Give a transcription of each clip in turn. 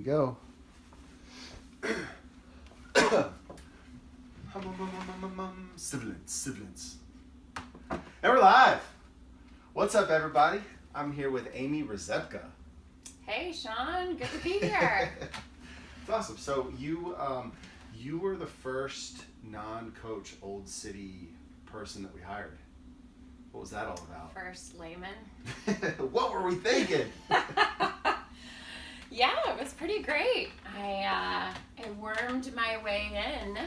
we go. Sibilance. And we're live. What's up, everybody? I'm here with Amy Rzepka. Hey, Sean. Good to be here. It's awesome. So you were the first non-coach Old City person that we hired. What was that all about? First layman. What were we thinking? Yeah, it was pretty great. I wormed my way in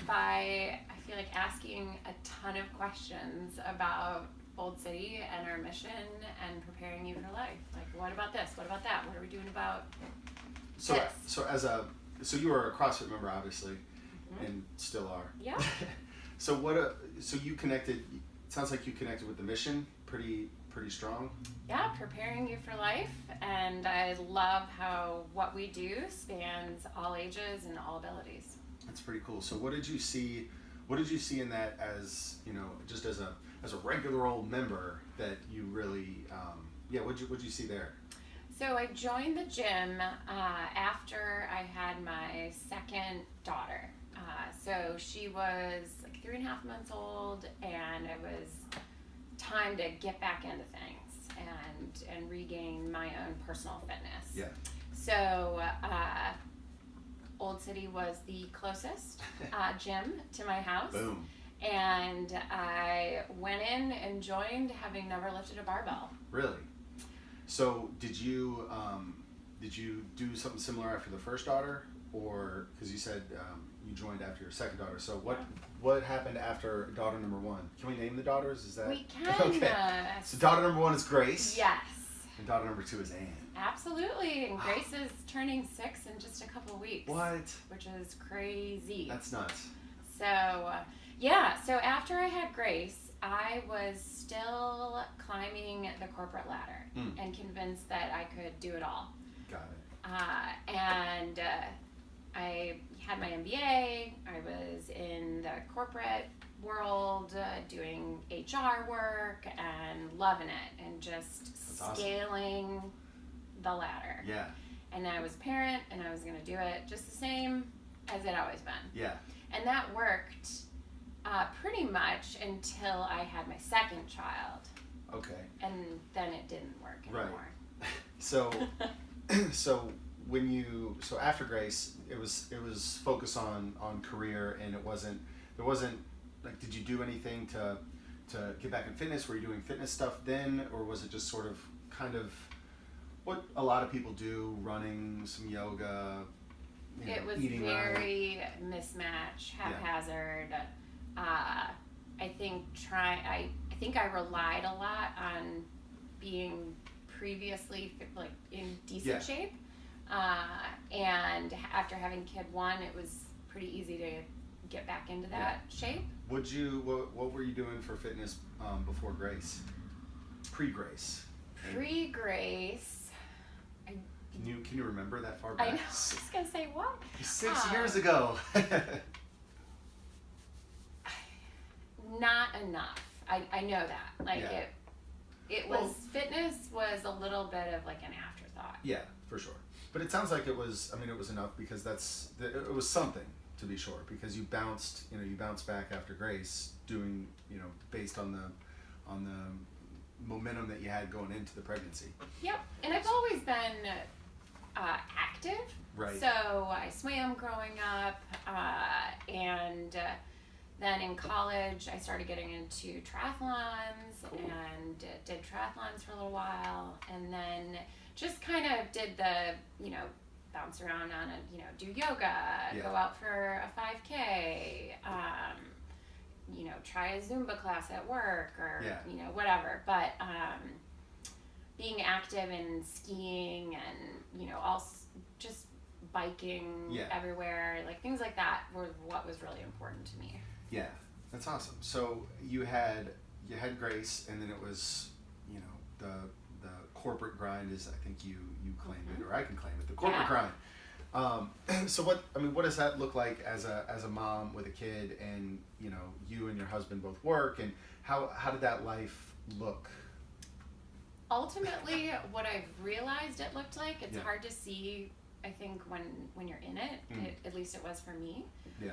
by, I feel like, asking a ton of questions about Old City and our mission and preparing you for life. Like, what about this? What about that? What are we doing about this? So you were a CrossFit member, obviously, and still are. Yeah. So you connected. It sounds like you connected with the mission pretty strong. Yeah, preparing you for life, and I love how what we do spans all ages and all abilities. That's pretty cool. So what did you see in that, as just as a regular old member, that you really what'd you see there? So I joined the gym after I had my second daughter. So she was like 3.5 months old, and it was time to get back into things and regain my own personal fitness. Yeah. So Old City was the closest gym to my house. Boom. And I went in and joined, having never lifted a barbell. Really? So did you do something similar after the first daughter, or because you said you joined after your second daughter? So what happened after daughter number one? Can we name the daughters? Is that we can? okay? So daughter number one is Grace. Yes. And daughter number two is Anne. Absolutely, and Grace is turning 6 in just a couple weeks. What? Which is crazy. That's nuts. So so after I had Grace, I was still climbing the corporate ladder and convinced that I could do it all. Got it. And I had my MBA. I was in the corporate world doing HR work and loving it, and just scaling the ladder. Yeah. And I was a parent, and I was going to do it just the same as it always been. Yeah. And that worked pretty much until I had my second child. Okay. And then it didn't work anymore. Right. So after Grace, it was focused on career, and there wasn't like, did you do anything to get back in fitness? Were you doing fitness stuff then, or was it just sort of kind of what a lot of people do, running, some yoga, it was eating very mismatched, haphazard. Yeah. I think I relied a lot on being previously like in decent shape. And after having kid one, it was pretty easy to get back into that shape. What were you doing for fitness before Grace? Pre-Grace. Pre-Grace. Can you remember that far back? I know. I was just gonna say what? 6 years ago. Not enough. I know that. Like it was fitness was a little bit of like an afterthought. Yeah, for sure. But it sounds like it was enough, because it was something, to be sure, because you bounced back after Grace, doing, based on the momentum that you had going into the pregnancy. Yep. And I've always been active. Right. So I swam growing up, and then in college I started getting into triathlons. Cool. And did triathlons for a little while, and then just kind of did the, bounce around on do yoga, go out for a 5K, try a Zumba class at work, or, whatever. But being active and skiing and, all just biking everywhere, like things like that were what was really important to me. Yeah, that's awesome. So you had Grace, and then it was, the corporate grind is, I think you claimed it, or I can claim it, the corporate grind. So what does that look like as a mom with a kid, and you and your husband both work, and how did that life look? Ultimately, what I've realized it looked like, it's hard to see I think when you're in it, at least it was for me, Yeah.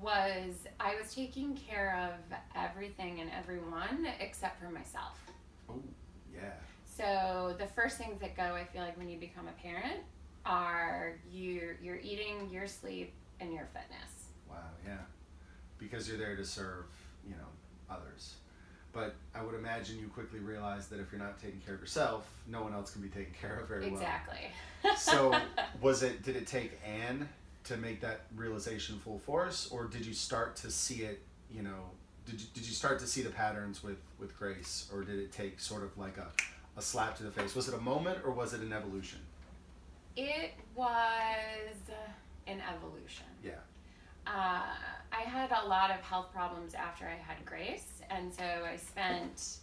was I was taking care of everything and everyone except for myself. Oh, yeah. So the first things that go, I feel like, when you become a parent are your eating, your sleep, and your fitness. Wow, yeah. Because you're there to serve, others. But I would imagine you quickly realize that if you're not taking care of yourself, no one else can be taken care of very well. Exactly. So did it take Anne to make that realization full force, or did you start to see it, did you start to see the patterns with Grace, or did it take sort of like a slap to the face? Was it a moment, or was it an evolution? It was an evolution. Yeah. I had a lot of health problems after I had Grace, and so I spent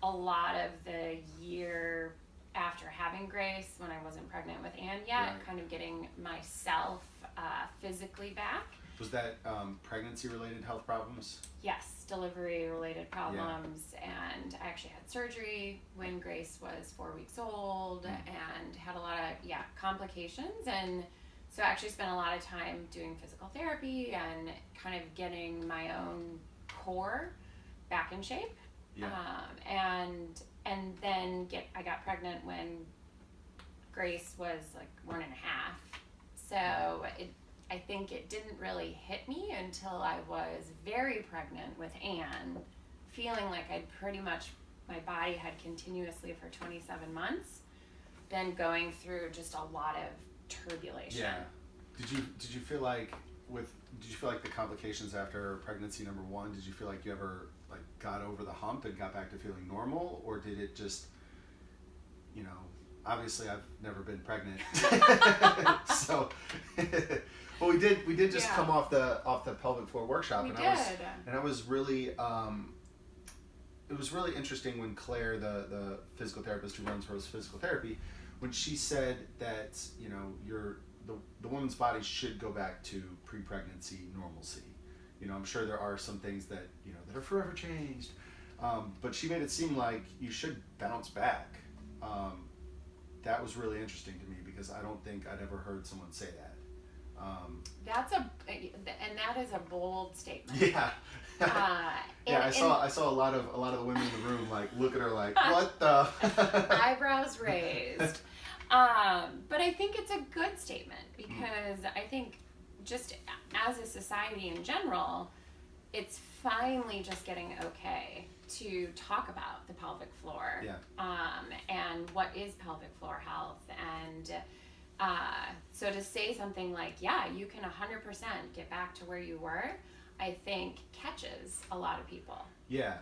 a lot of the year after having Grace, when I wasn't pregnant with Anne yet, Right. kind of getting myself physically back. Was that pregnancy-related health problems? Yes, delivery-related problems, and I actually had surgery when Grace was 4 weeks old, and had a lot of complications, and so I actually spent a lot of time doing physical therapy and kind of getting my own core back in shape. Yeah. And then I got pregnant when Grace was like 1.5. So I think it didn't really hit me until I was very pregnant with Anne, feeling like my body had continuously for 27 months been going through just a lot of turbulation. Yeah. Did you feel like the complications after pregnancy number 1, did you feel like you ever got over the hump and got back to feeling normal, or did it just, obviously I've never been pregnant. So well, we did just come off the pelvic floor workshop, and I was really it was really interesting when Claire, the physical therapist who runs Rose Physical Therapy, when she said that the woman's body should go back to pre-pregnancy normalcy. I'm sure there are some things that that are forever changed, but she made it seem like you should bounce back. That was really interesting to me, because I don't think I'd ever heard someone say that. That is a bold statement. Yeah. I saw a lot of the women in the room look at her like, what the? Eyebrows raised. But I think it's a good statement, because I think just as a society in general, it's finally just getting okay to talk about the pelvic floor, and what is pelvic floor health, and so to say something like, you can 100% get back to where you were, I think catches a lot of people. Yeah.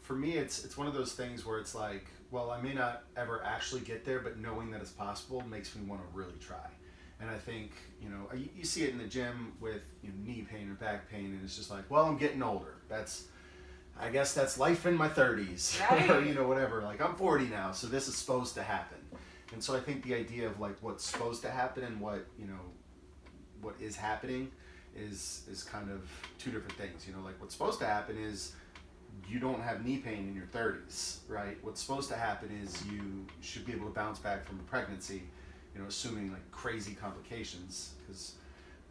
For me, it's one of those things where it's like, well, I may not ever actually get there, but knowing that it's possible makes me want to really try. And I think, you see it in the gym with knee pain or back pain, and it's just like, well, I'm getting older. I guess that's life in my 30s, right. Or, whatever. I'm 40 now, so this is supposed to happen. And so I think the idea of what's supposed to happen and what is happening is kind of two different things. What's supposed to happen is you don't have knee pain in your 30s, right? What's supposed to happen is you should be able to bounce back from a pregnancy, assuming crazy complications, because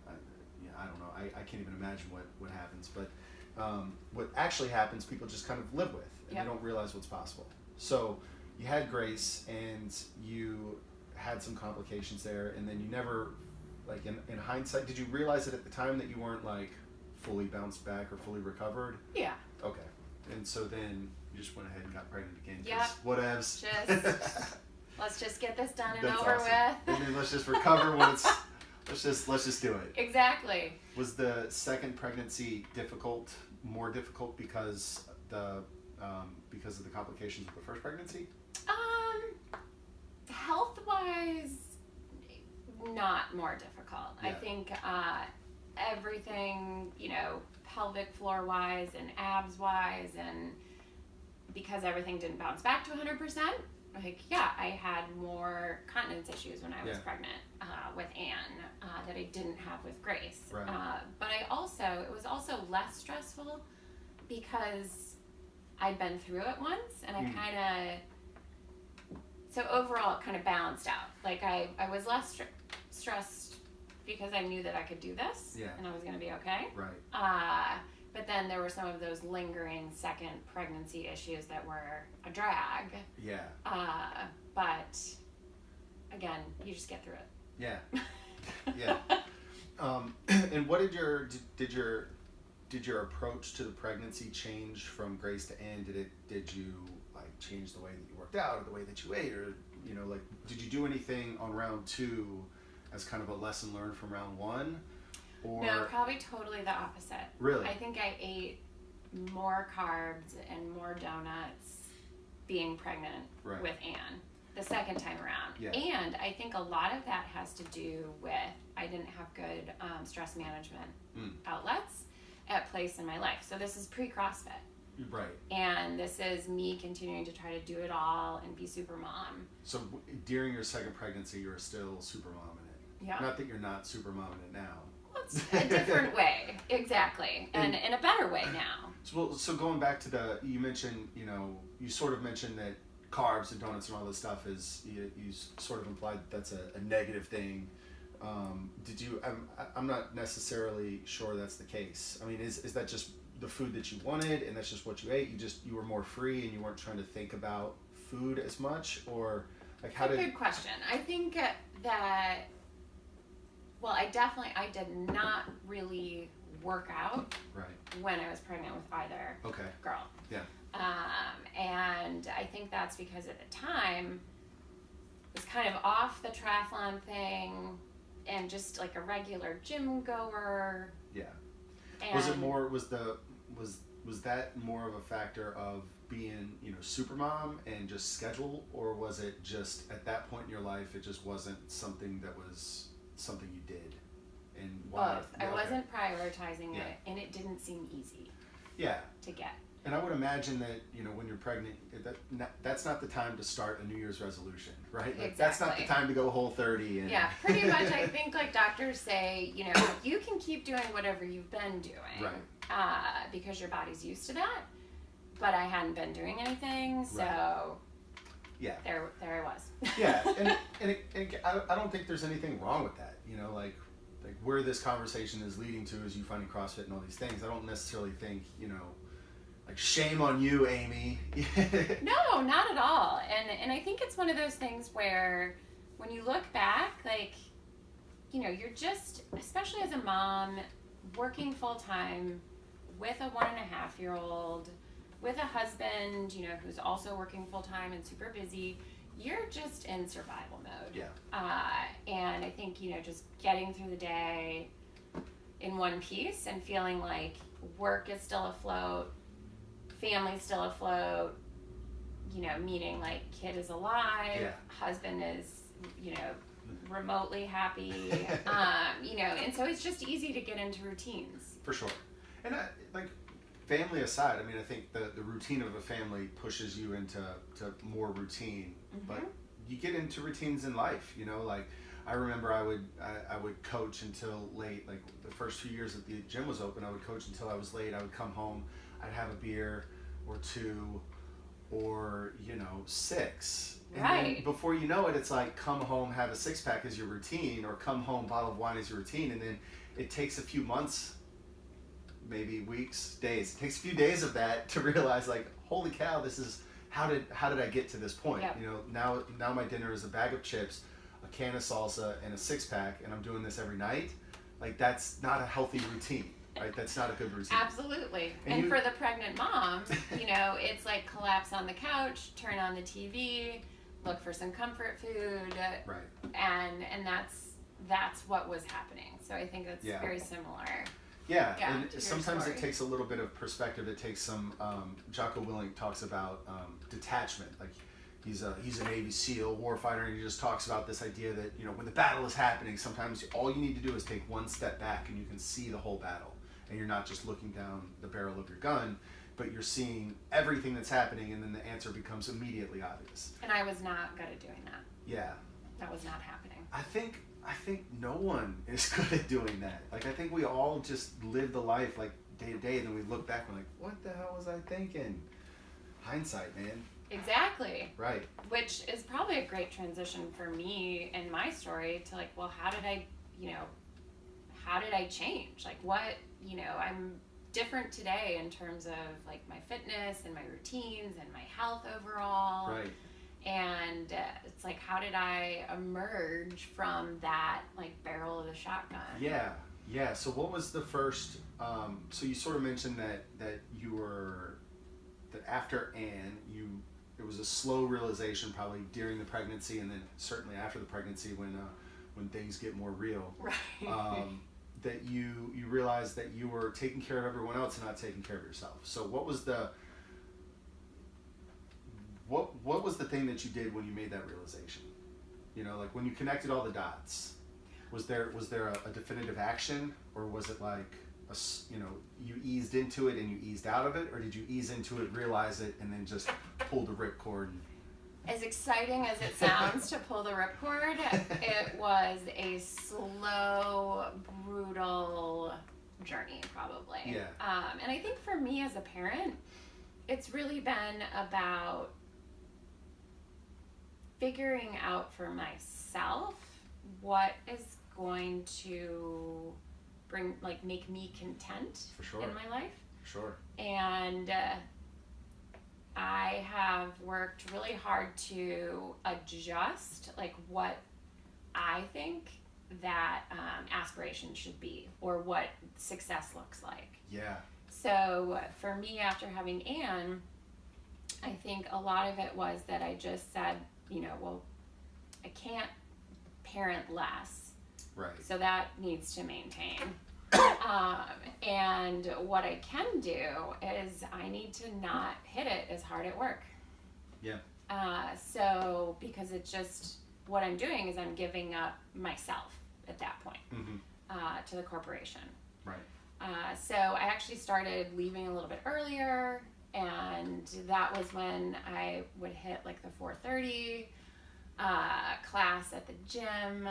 I don't know, I can't even imagine what happens, but what actually happens, people just kind of live with, and they don't realize what's possible. So you had Grace, and you had some complications there, and then you never, in hindsight, did you realize it at the time that you weren't fully bounced back or fully recovered? Yeah. Okay. And so then you just went ahead and got pregnant again. Yeah. Whatevs. Let's just get this done and That's over awesome. with. And then let's just recover when it's. Let's just do it. Exactly. Was the second pregnancy more difficult because of the complications of the first pregnancy? Health-wise, not more difficult. Yeah. I think everything, pelvic floor-wise and abs-wise, and because everything didn't bounce back to 100%, I had more continence issues when I was pregnant with Anne that I didn't have with Grace. Right. But it was also less stressful because I'd been through it once, and I kind of, so overall, it kind of balanced out. Like I was less stressed because I knew that I could do this, and I was going to be okay. Right. But then there were some of those lingering second pregnancy issues that were a drag. Yeah. But again, you just get through it. Yeah. Yeah. And what did your approach to the pregnancy change from Grace to Ann? Did you like change the way that you worked out or the way that you ate, or like did you do anything on round 2 as kind of a lesson learned from round 1? Or no, probably totally the opposite. Really? I think I ate more carbs and more donuts being pregnant with Ann the second time around. Yeah. And I think a lot of that has to do with I didn't have good stress management outlets at place in my life. So this is pre-CrossFit. Right. And this is me continuing to try to do it all and be super mom. So during your second pregnancy, you were still super mom in it. Yeah. Not that you're not super mom in it now. Well, it's a different way, exactly, and in a better way now. So going back to you mentioned, you sort of mentioned that carbs and donuts and all this stuff is, you sort of implied that's a negative thing. Did you? I'm not necessarily sure that's the case. I mean, is that just the food that you wanted and that's just what you ate? You were more free and you weren't trying to think about food as much, or like how did? Good question. I think that. Well, I did not really work out when I was pregnant with either girl. Yeah. And I think that's because at the time I was kind of off the triathlon thing and just like a regular gym goer. Yeah. And was it more? Was that more of a factor of being super mom and just schedule, or was it just at that point in your life it just wasn't something that was something you did? And why? Both. I wasn't prioritizing it, and it didn't seem easy. Yeah. To get. And I would imagine that when you're pregnant, that's not the time to start a New Year's resolution, right? Like, that's not the time to go Whole30. And yeah, pretty much. I think like doctors say, you can keep doing whatever you've been doing, right? Because your body's used to that. But I hadn't been doing anything, so yeah, there I was. Yeah, and I don't think there's anything wrong with that. Like where this conversation is leading to is you finding CrossFit and all these things. I don't necessarily think like shame on you, Amy. No, not at all. And I think it's one of those things where when you look back, like, you're just, especially as a mom, working full time with a 1.5-year-old, with a husband, who's also working full time and super busy, you're just in survival mode. Yeah. And I think, just getting through the day in one piece and feeling like work is still afloat, family's still afloat, meaning like kid is alive, husband is, remotely happy, and so it's just easy to get into routines. For sure. And family aside, I think the routine of a family pushes you into more routine, but you get into routines in life, like I remember I would coach until late, like the first few years that the gym was open, I would coach until I was late. I would come home, I'd have a beer or two or 6. And then before you know it, it's like come home, have a 6-pack as your routine, or come home, bottle of wine as your routine. And then it takes a few months, maybe weeks, days. It takes a few days of that to realize like, holy cow, this is, how did I get to this point? Yep. Now my dinner is a bag of chips, a can of salsa, and a 6-pack, and I'm doing this every night. Like that's not a healthy routine. Right, that's not a good routine. Absolutely. And for the pregnant mom, it's like collapse on the couch, turn on the TV, look for some comfort food. Right. And that's what was happening. So I think that's very similar. Yeah, and sometimes it takes a little bit of perspective. It takes some. Jocko Willink talks about detachment. Like he's a Navy SEAL warfighter, and he just talks about this idea that when the battle is happening, sometimes all you need to do is take one step back, and you can see the whole battle. And you're not just looking down the barrel of your gun, but you're seeing everything that's happening, and then the answer becomes immediately obvious. And I was not good at doing that. Yeah. That was not happening. I think no one is good at doing that. Like I think we all just live the life like day to day, and then we look back and we're like, what the hell was I thinking? Hindsight, man. Exactly. Right. Which is probably a great transition for me in my story to like, well, how did I change? Like what, I'm different today in terms of like my fitness and my routines and my health overall. Right. And it's like, how did I emerge from that like barrel of the shotgun? Yeah. Yeah. So what was the first, so you sort of mentioned that after Anne, it was a slow realization probably during the pregnancy and then certainly after the pregnancy when things get more real. Right. That you realized that you were taking care of everyone else and not taking care of yourself. So what was the thing that you did when you made that realization? Like when you connected all the dots, was there a definitive action, or was it like you eased into it and you eased out of it, or did you ease into it, realize it, and then just pull the ripcord? As exciting as it sounds to pull the ripcord, it was a slow, brutal journey, probably. Yeah. And I think for me as a parent, it's really been about figuring out for myself what is going to make me content For sure. in my life. Sure. And I have worked really hard to adjust like what I think that aspiration should be, or what success looks like. Yeah. So for me, after having Anne, I think a lot of it was that I just said, well, I can't parent less. Right. So that needs to maintain. And what I can do is I need to not hit it as hard at work. Yeah. So because it's just, what I'm doing is I'm giving up myself at that point, to the corporation. Right. So I actually started leaving a little bit earlier, and that was when I would hit like the 4:30 class at the gym,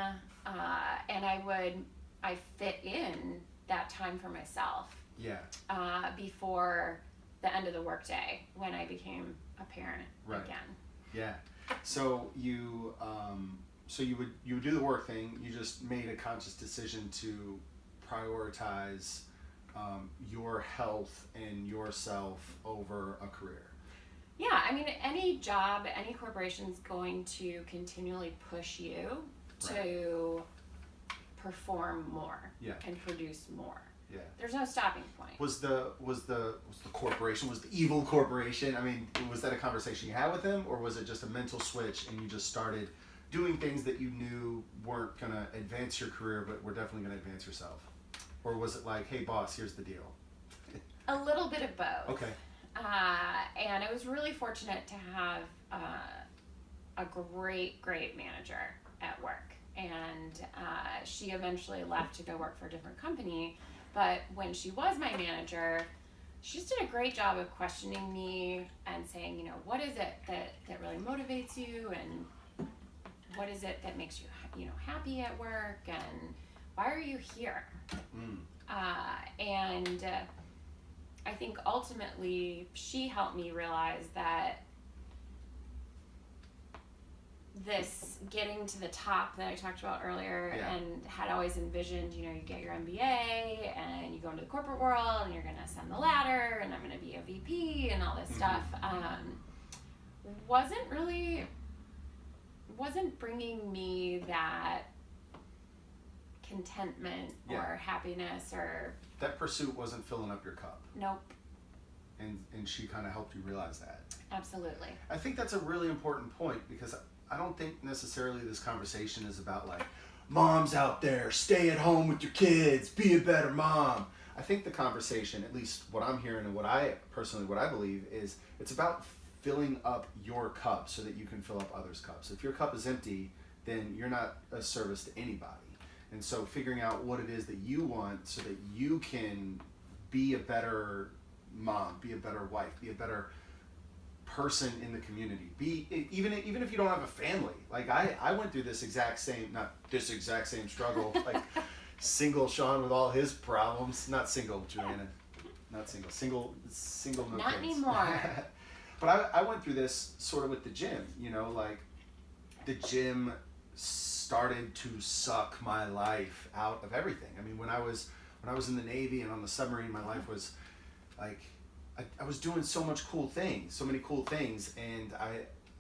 and I fit in that time for myself. Yeah. Before the end of the workday when I became a parent again. Yeah. So you would do the work thing. You just made a conscious decision to prioritize your health and yourself over a career. Yeah, I mean, any job, any corporation is going to continually push you to perform more and produce more. Yeah. There's no stopping point. Was the corporation, was the evil corporation, I mean, was that a conversation you had with him, or was it just a mental switch and you just started doing things that you knew weren't going to advance your career but were definitely going to advance yourself? Or was it like, hey boss, here's the deal? A little bit of both. Okay. And I was really fortunate to have a great manager at work. And she eventually left to go work for a different company. But when she was my manager, she just did a great job of questioning me and saying, what is it that really motivates you, and what is it that makes you, happy at work, and why are you here? And I think ultimately she helped me realize that this getting to the top that I talked about earlier, and had always envisioned, you get your MBA and you go into the corporate world and you're going to ascend the ladder and I'm going to be a VP and all this stuff, wasn't bringing me that contentment or happiness, or that pursuit wasn't filling up your cup. Nope. And she kind of helped you realize that. Absolutely. I think that's a really important point, because I don't think necessarily this conversation is about like, moms out there, stay at home with your kids, be a better mom. I think the conversation, at least what I'm hearing and what I believe, is it's about filling up your cup so that you can fill up others' cups. If your cup is empty, then you're not a service to anybody. And so figuring out what it is that you want so that you can be a better mom, be a better wife, be a better person in the community, even if you don't have a family. Like I went through not this exact same struggle, like single Sean with all his problems, not single Joanna, not single, no not kids. anymore. But I went through this sort of with the gym, you know, like the gym started to suck my life out of everything. I mean, when I was in the Navy and on the submarine, my life was like, I was doing so many cool things, and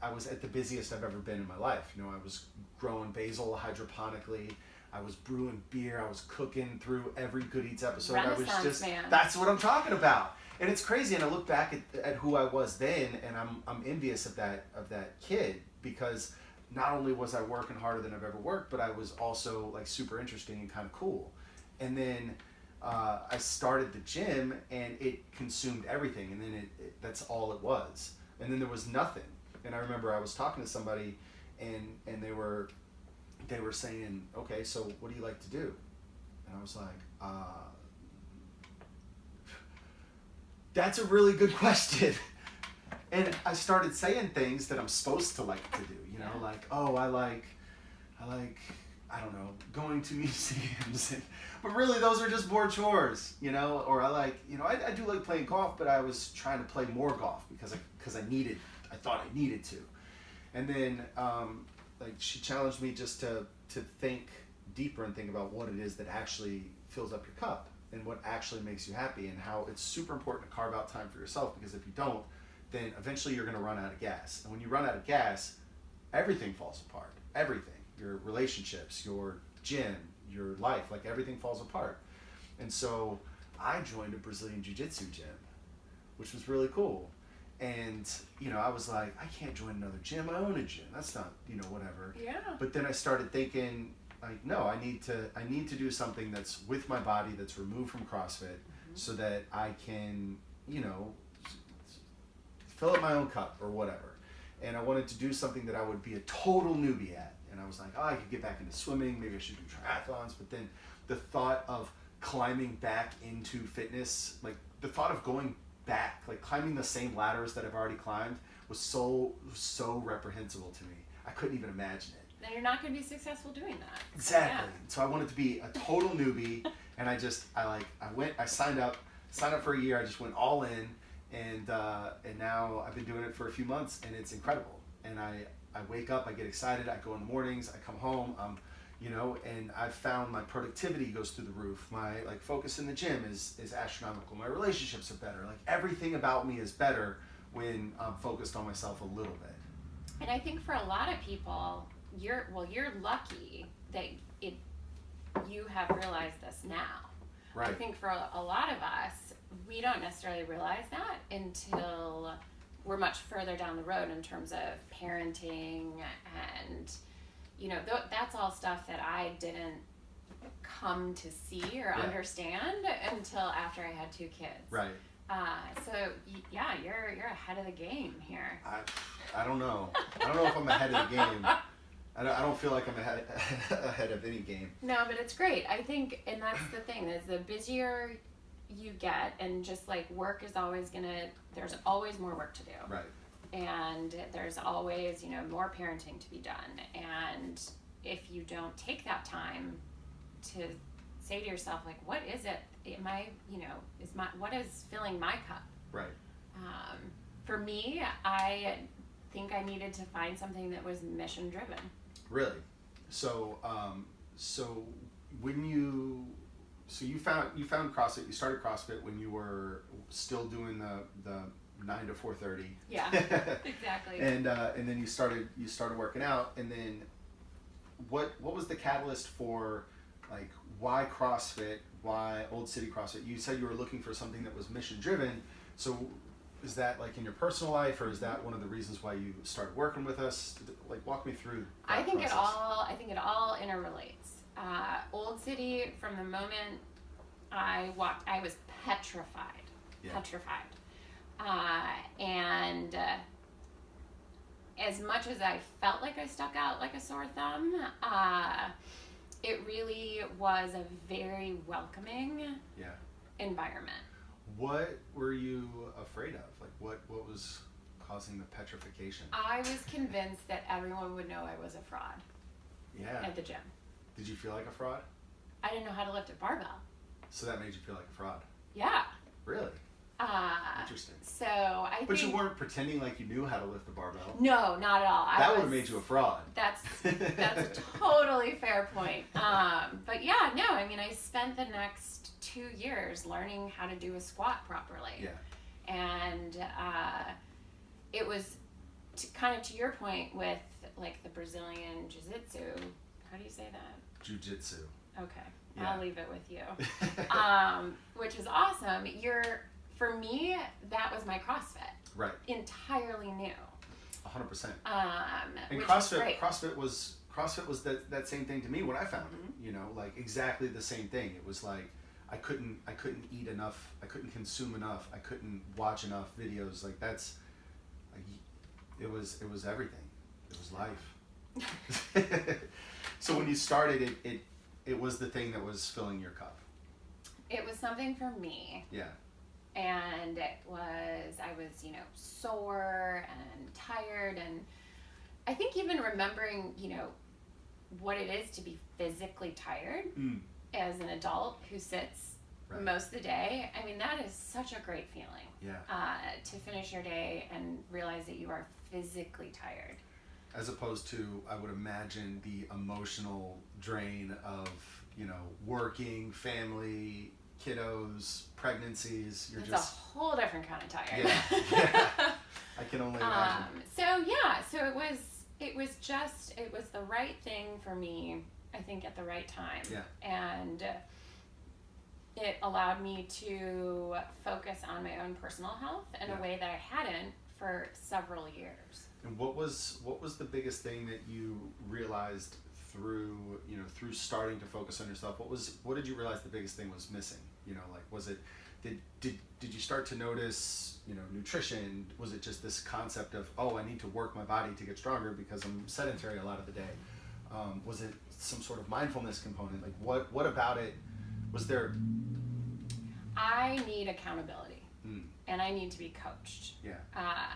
I was at the busiest I've ever been in my life. You know, I was growing basil hydroponically. I was brewing beer. I was cooking through every Good Eats episode. Renaissance man. That's what I'm talking about. And it's crazy. And I look back at who I was then, and I'm envious of that kid, because not only was I working harder than I've ever worked, but I was also like super interesting and kind of cool. And then I started the gym, and it consumed everything. And then that's all it was. And then there was nothing. And I remember I was talking to somebody, and they were saying, okay, so what do you like to do? And I was like, that's a really good question. And I started saying things that I'm supposed to like to do, you know, like, oh, I like, I don't know, going to museums. But really, those are just more chores, you know, or I like, you know, I do like playing golf, but I was trying to play more golf because I thought I needed to. And then, like, she challenged me just to think deeper and think about what it is that actually fills up your cup and what actually makes you happy, and how it's super important to carve out time for yourself, because if you don't, then eventually you're going to run out of gas. And when you run out of gas, everything falls apart. Everything. Your relationships, your gym, your life, like everything falls apart. And so I joined a Brazilian Jiu-Jitsu gym, which was really cool. And, you know, I was like, I can't join another gym. I own a gym. That's not, you know, whatever. Yeah. But then I started thinking, like, no, I need to do something that's with my body, that's removed from CrossFit, so that I can, you know, fill up my own cup or whatever. And I wanted to do something that I would be a total newbie at. And I was like, oh, I could get back into swimming. Maybe I should do triathlons. But then the thought of climbing back into fitness, like the thought of going back, like climbing the same ladders that I've already climbed, was so reprehensible to me. I couldn't even imagine it. Then you're not going to be successful doing that. Exactly. Yeah. So I wanted to be a total newbie, and I signed up for a year. I just went all in, and now I've been doing it for a few months, and it's incredible. And I wake up, I get excited, I go in the mornings, I come home, you know, and I've found my productivity goes through the roof. My focus in the gym is astronomical. My relationships are better. Like everything about me is better when I'm focused on myself a little bit. And I think for a lot of people, you're lucky that you have realized this now. Right. I think for a lot of us, we don't necessarily realize that until we're much further down the road in terms of parenting, and you know, that's all stuff that I didn't come to see or understand until after I had 2 kids. Right. So yeah, you're ahead of the game here. I don't know. I don't know if I'm ahead of the game. I don't feel like I'm ahead of any game. No, but it's great. I think, and that's the thing, is the busier you get, and just like work is always there's always more work to do. Right. And there's always, you know, more parenting to be done. And if you don't take that time to say to yourself, like, what is it? Am I, you know, what is filling my cup? Right. For me, I think I needed to find something that was mission driven. Really? So, when you found CrossFit, you started CrossFit when you were still doing the 9 to 4:30. Yeah, exactly. And then you started working out, and then what was the catalyst for, like, why CrossFit, why Old City CrossFit? You said you were looking for something that was mission driven. So is that like in your personal life, or is that one of the reasons why you started working with us? Like, walk me through that process. I think it all interrelates. Old City, from the moment I walked, I was petrified. Yeah. Petrified. And as much as I felt like I stuck out like a sore thumb, it really was a very welcoming environment. What were you afraid of? Like, what was causing the petrification? I was convinced that everyone would know I was a fraud. Yeah. At the gym. Did you feel like a fraud? I didn't know how to lift a barbell. So that made you feel like a fraud? Yeah. Really? Interesting. So I But think, you weren't pretending like you knew how to lift a barbell. no, not at all. That would have made you a fraud. That's a totally fair point. But yeah, no, I mean, I spent the next 2 years learning how to do a squat properly. Yeah. And it was kind of to your point with like the Brazilian jiu-jitsu. How do you say that? Jiu-jitsu. Okay. Yeah. I'll leave it with you. Which is awesome. For me, that was my CrossFit. Right. Entirely new. 100%. And Which CrossFit, is great. CrossFit was that same thing to me when I found it. You know, like exactly the same thing. It was like I couldn't eat enough. I couldn't consume enough. I couldn't watch enough videos. Like that's, like, it was everything. It was life. So when you started it was the thing that was filling your cup. It was something for me. Yeah. And I was, you know, sore and tired, and I think even remembering, you know, what it is to be physically tired as an adult who sits most of the day. I mean, that is such a great feeling. Yeah. To finish your day and realize that you are physically tired. As opposed to, I would imagine, the emotional drain of, you know, working, family, kiddos, pregnancies. You're It's just a whole different kind of tired. Yeah. I can only imagine. So it was the right thing for me, I think, at the right time. Yeah. And it allowed me to focus on my own personal health in a way that I hadn't for several years. And what was the biggest thing that you realized through starting to focus on yourself? What did you realize the biggest thing was missing? You know, like, was it, did you start to notice, you know, nutrition? Was it just this concept of, oh, I need to work my body to get stronger because I'm sedentary a lot of the day? Was it some sort of mindfulness component? Like, what about it was there? I need accountability. And I need to be coached. Yeah.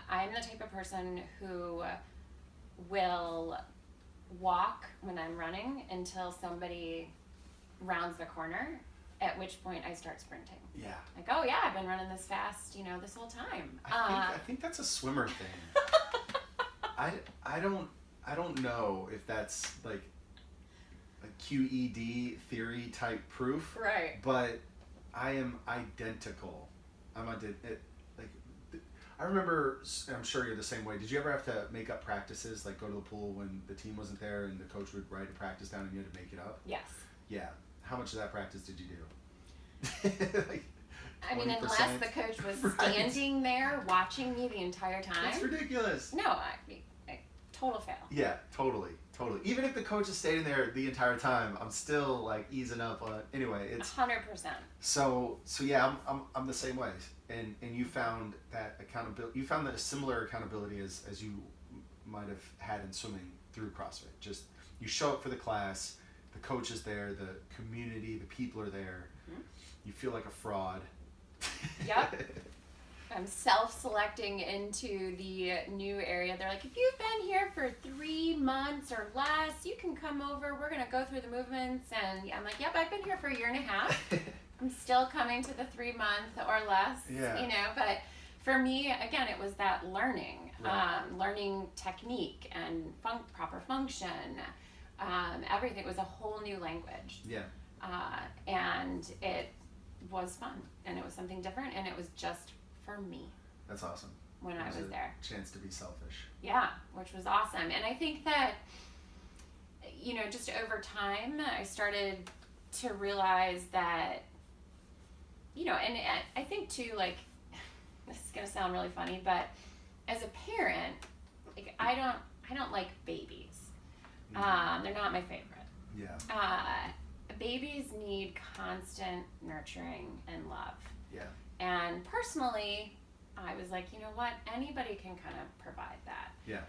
I'm the type of person who will walk when I'm running until somebody rounds the corner, at which point I start sprinting. Yeah. Like, oh yeah, I've been running this fast, you know, this whole time. I think that's a swimmer thing. I don't know if that's like a QED theory type proof. Right. But I am identical. I remember, I'm sure you're the same way. Did you ever have to make up practices, like go to the pool when the team wasn't there and the coach would write a practice down and you had to make it up? Yes. Yeah. How much of that practice did you do? Like, I mean, unless the coach was standing there watching me the entire time. That's ridiculous. No, total fail. Yeah, totally. Even if the coach is standing there the entire time, I'm still like easing up on it. Anyway, it's 100%. So yeah, I'm the same way. And you found that accountability. You found that a similar accountability as you might have had in swimming through CrossFit. Just you show up for the class, the coach is there, the community, the people are there. Mm-hmm. You feel like a fraud. Yep. I'm self-selecting into the new area. They're like, if you've been here for 3 months or less, you can come over. We're going to go through the movements. And I'm like, yep, I've been here for 1.5 years. I'm still coming to the 3 month or less, you know. But for me, again, it was that learning, learning technique and proper function, everything. It was a whole new language. Yeah. And it was fun. And it was something different. And it was just for me. That's awesome. When I was there. Chance to be selfish. Yeah, which was awesome. And I think that, you know, just over time, I started to realize that, you know, and I think too, like, this is going to sound really funny, but as a parent, like, I don't like babies. Mm-hmm. They're not my favorite. Yeah. Babies need constant nurturing and love. Yeah. And personally, I was like, you know what? Anybody can kind of provide that. Yeah.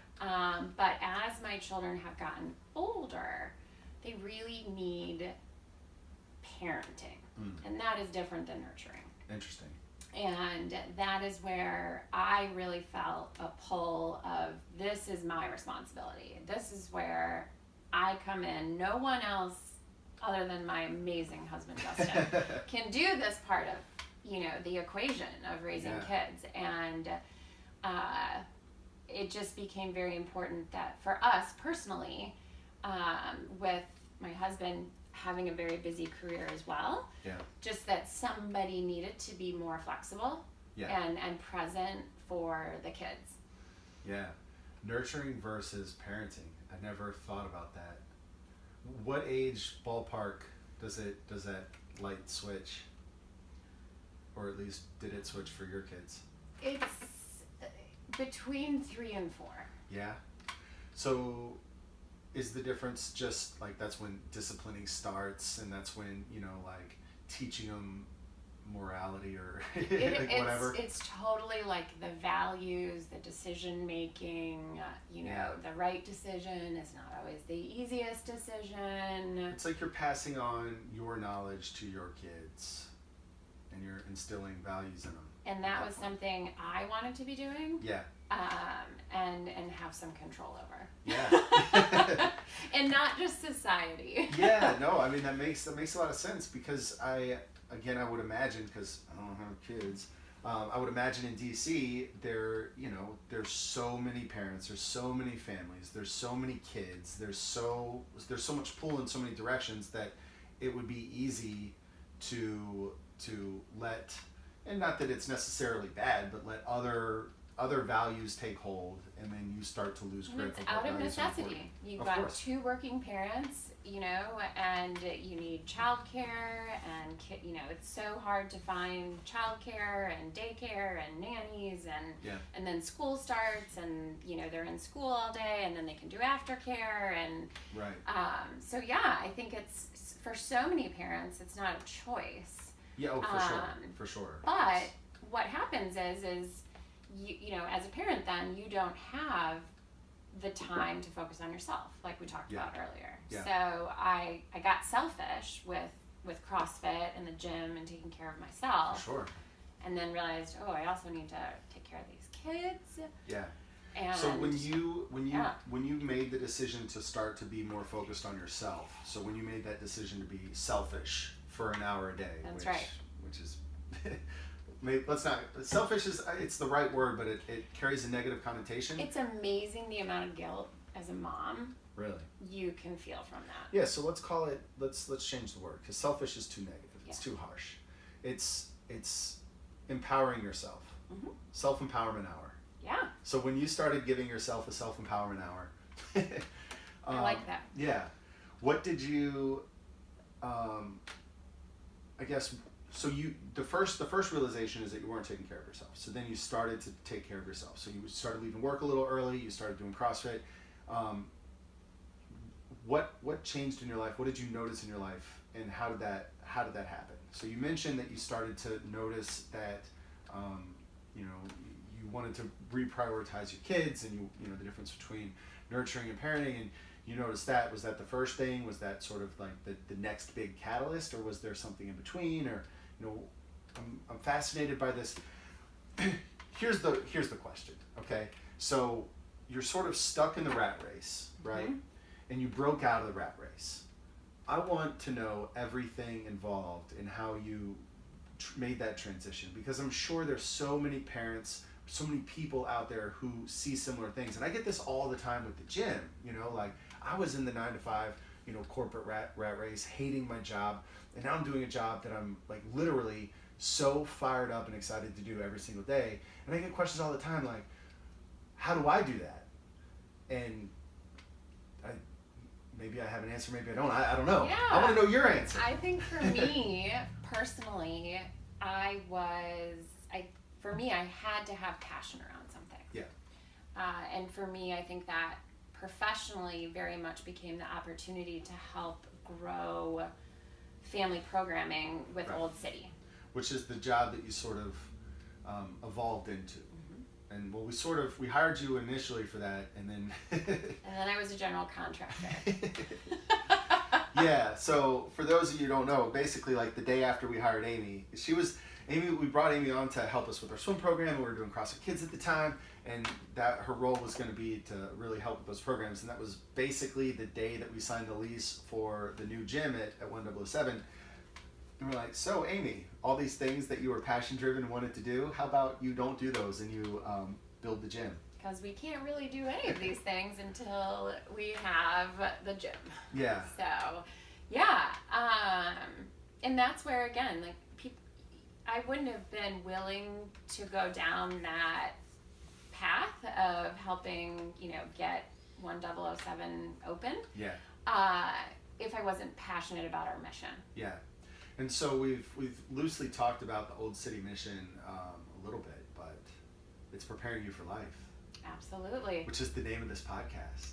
But as my children have gotten older, they really need parenting. And that is different than nurturing. Interesting. And that is where I really felt a pull of, this is my responsibility. This is where I come in. No one else other than my amazing husband, Justin, can do this part of the equation of raising kids. And it just became very important that for us personally, with my husband having a very busy career as well, just that somebody needed to be more flexible and present for the kids. Yeah. Nurturing versus parenting. I never thought about that. What age ballpark does that light switch? Or at least did it switch for your kids? It's between 3 and 4. Yeah. So is the difference just like that's when disciplining starts, and that's when, like teaching them morality or whatever? It's totally like the values, the decision making, the right decision is not always the easiest decision. It's like you're passing on your knowledge to your kids and you're instilling values in them. And that was something I wanted to be doing. Yeah. And have some control over. Yeah. And not just society. Yeah, no, I mean that makes a lot of sense, because I would imagine, because I don't have kids, I would imagine in DC there's so many parents, there's so many families, there's so many kids, there's so much pull in so many directions that it would be easy to let, and not that it's necessarily bad, but let other values take hold, and then you start to lose grip. It's out of necessity. You've got 2 working parents, and you need childcare, and it's so hard to find childcare and daycare and nannies, and then school starts, and they're in school all day, and then they can do aftercare, and so I think it's for so many parents, it's not a choice. Yeah, for sure. But what happens is you as a parent, then you don't have the time to focus on yourself, like we talked about earlier. Yeah. So I got selfish with CrossFit and the gym and taking care of myself. Sure. And then realized, I also need to take care of these kids. Yeah. And so when you made the decision to start to be more focused on yourself, so when you made that decision to be selfish for an hour a day, which is let's not, selfish is, it's the right word, but it carries a negative connotation. It's amazing the amount of guilt as a mom really you can feel from that. Yeah, so let's call it, let's change the word, because selfish is too negative. It's too harsh. It's empowering yourself. Mm-hmm. Self-empowerment hour. Yeah. So when you started giving yourself a self-empowerment hour, I like that. Yeah. What did you, I guess, so the first realization is that you weren't taking care of yourself. So then you started to take care of yourself. So you started leaving work a little early. You started doing CrossFit. What changed in your life? What did you notice in your life, and how did that happen? So you mentioned that you started to notice that you wanted to reprioritize your kids, and the difference between nurturing and parenting, and you noticed that. Was that the first thing? Was that sort of like the next big catalyst, or was there something in between? Or I'm fascinated by this. Here's the question. Okay, so you're sort of stuck in the rat race, right? Mm-hmm. And you broke out of the rat race. I want to know everything involved in how you made that transition, because I'm sure there's so many parents, so many people out there who see similar things. And I get this all the time with the gym, like I was in the 9-to-5, corporate rat race, hating my job. And now I'm doing a job that I'm like literally so fired up and excited to do every single day. And I get questions all the time like, how do I do that? And maybe I have an answer, maybe I don't. I don't know. Yeah. I want to know your answer. I think for me, personally, I had to have passion around something. Yeah. And for me, I think that professionally very much became the opportunity to help grow family programming with Old City. Which is the job that you sort of evolved into. Mm-hmm. And we hired you initially for that, and then... and then I was a general contractor. Yeah, so for those of you who don't know, basically like the day after we hired Amy, we brought Amy on to help us with our swim program. We were doing CrossFit Kids at the time, and that her role was going to be to really help with those programs. And that was basically the day that we signed the lease for the new gym at 1007. And we're like, so Amy, all these things that you were passion driven and wanted to do, how about you don't do those and you build the gym? Because we can't really do any of these things until we have the gym. Yeah. So, yeah. And that's where, again, like, I wouldn't have been willing to go down that path of helping, get 1007 open. Yeah. If I wasn't passionate about our mission. Yeah. And so we've loosely talked about the Old City mission a little bit, but it's preparing you for life. Absolutely. Which is the name of this podcast.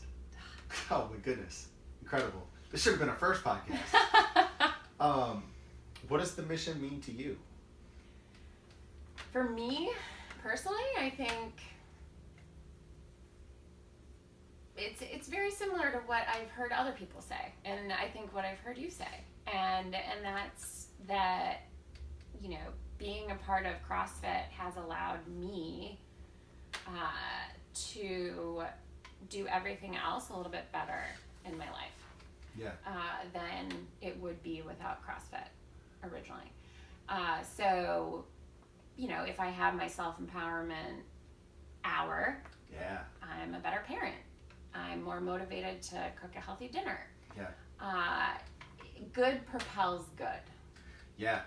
Oh my goodness. Incredible. This should have been our first podcast. What does the mission mean to you? For me, personally, I think it's very similar to what I've heard other people say, and I think what I've heard you say, and that's that, being a part of CrossFit has allowed me to do everything else a little bit better in my life. Yeah. Than it would be without CrossFit originally. So, if I have my self-empowerment hour, yeah, I'm a better parent. I'm more motivated to cook a healthy dinner. Yeah. Good propels good. Yeah.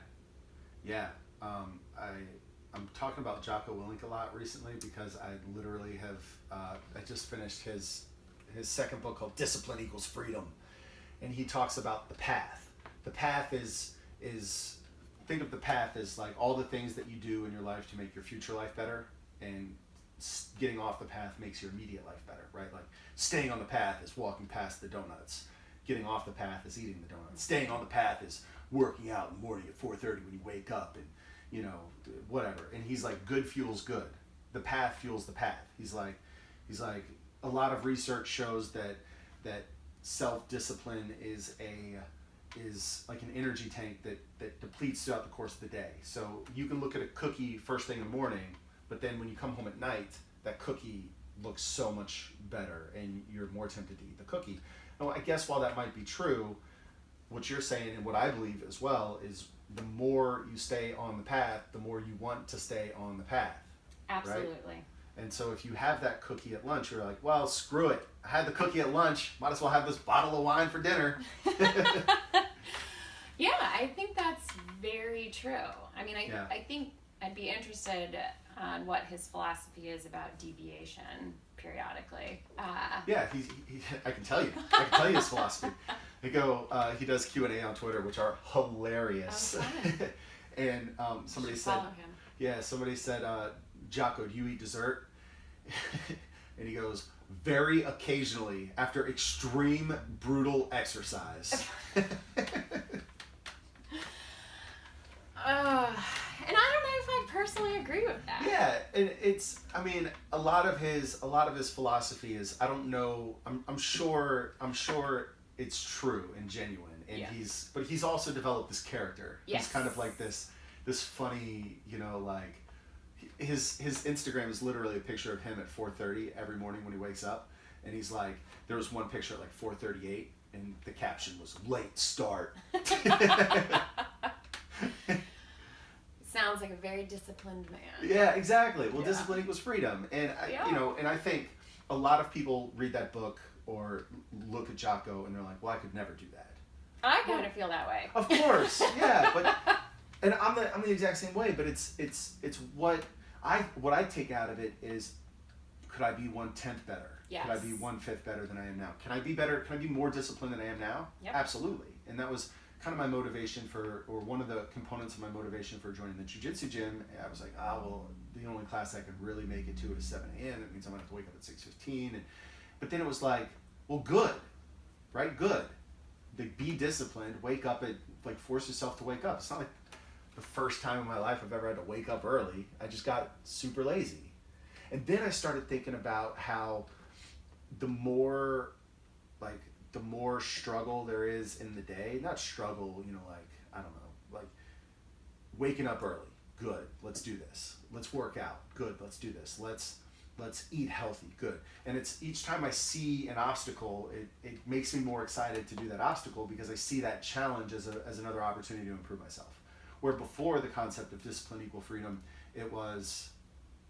Yeah. I'm talking about Jocko Willink a lot recently because I literally have, I just finished his second book called Discipline Equals Freedom. And he talks about the path. The path is think of the path as like all the things that you do in your life to make your future life better, and getting off the path makes your immediate life better, right? Like staying on the path is walking past the donuts. Getting off the path is eating the donuts. Staying on the path is working out in the morning at 4:30 when you wake up, and whatever. And he's like, good fuels good. The path fuels the path. He's like a lot of research shows that self-discipline is like an energy tank that depletes throughout the course of the day. So you can look at a cookie first thing in the morning, but then when you come home at night, that cookie looks so much better and you're more tempted to eat the cookie. Now, I guess while that might be true, what you're saying and what I believe as well is the more you stay on the path, the more you want to stay on the path. Absolutely. Right? And so if you have that cookie at lunch, you're like, well, screw it. I had the cookie at lunch. Might as well have this bottle of wine for dinner. Yeah, I think that's very true. I mean, Yeah. I think I'd be interested on what his philosophy is about deviation periodically. Yeah, I can tell you. I can tell you his philosophy. He does Q&A on Twitter, which are hilarious. Oh, And somebody said, follow him. Yeah, somebody said, Jocko, do you eat dessert? And he goes, very occasionally after extreme brutal exercise. And I don't know if I personally agree with that. Yeah, and a lot of his philosophy is, I don't know, I'm sure it's true and genuine, and Yeah. he's also developed this character. Yes. He's kind of like this funny, like his Instagram is literally a picture of him at 4:30 every morning when he wakes up, and he's like, there was one picture at like 4:38, and the caption was late start. Sounds like a very disciplined man. Yeah, exactly. Well, Yeah. discipline equals freedom, and Yeah. and I think a lot of people read that book or look at Jocko and they're like, well, I could never do that. I kind of feel that way. Of course, yeah, but and I'm the exact same way. But it's what I take out of it is, could I be 1/10 better? Yes. Could I be 1/5 better than I am now? Can I be better? Can I be more disciplined than I am now? Yep. Absolutely. And that was kind of my motivation or one of the components of my motivation for joining the jiu-jitsu gym. I was like, well, the only class I could really make it to is 7 a.m. It means I'm gonna have to wake up at 6:15. But then it was like, well, good, right? Good. Like, be disciplined. Wake up at, like, force yourself to wake up. It's not like the first time in my life I've ever had to wake up early. I just got super lazy. And then I started thinking about how the more struggle there is in the day, not struggle, like, I don't know, like waking up early. Good. Let's do this. Let's work out. Good. Let's do this. Let's let's eat healthy, good. And it's each time I see an obstacle, it makes me more excited to do that obstacle because I see that challenge as another opportunity to improve myself. Where before the concept of discipline equal freedom, it was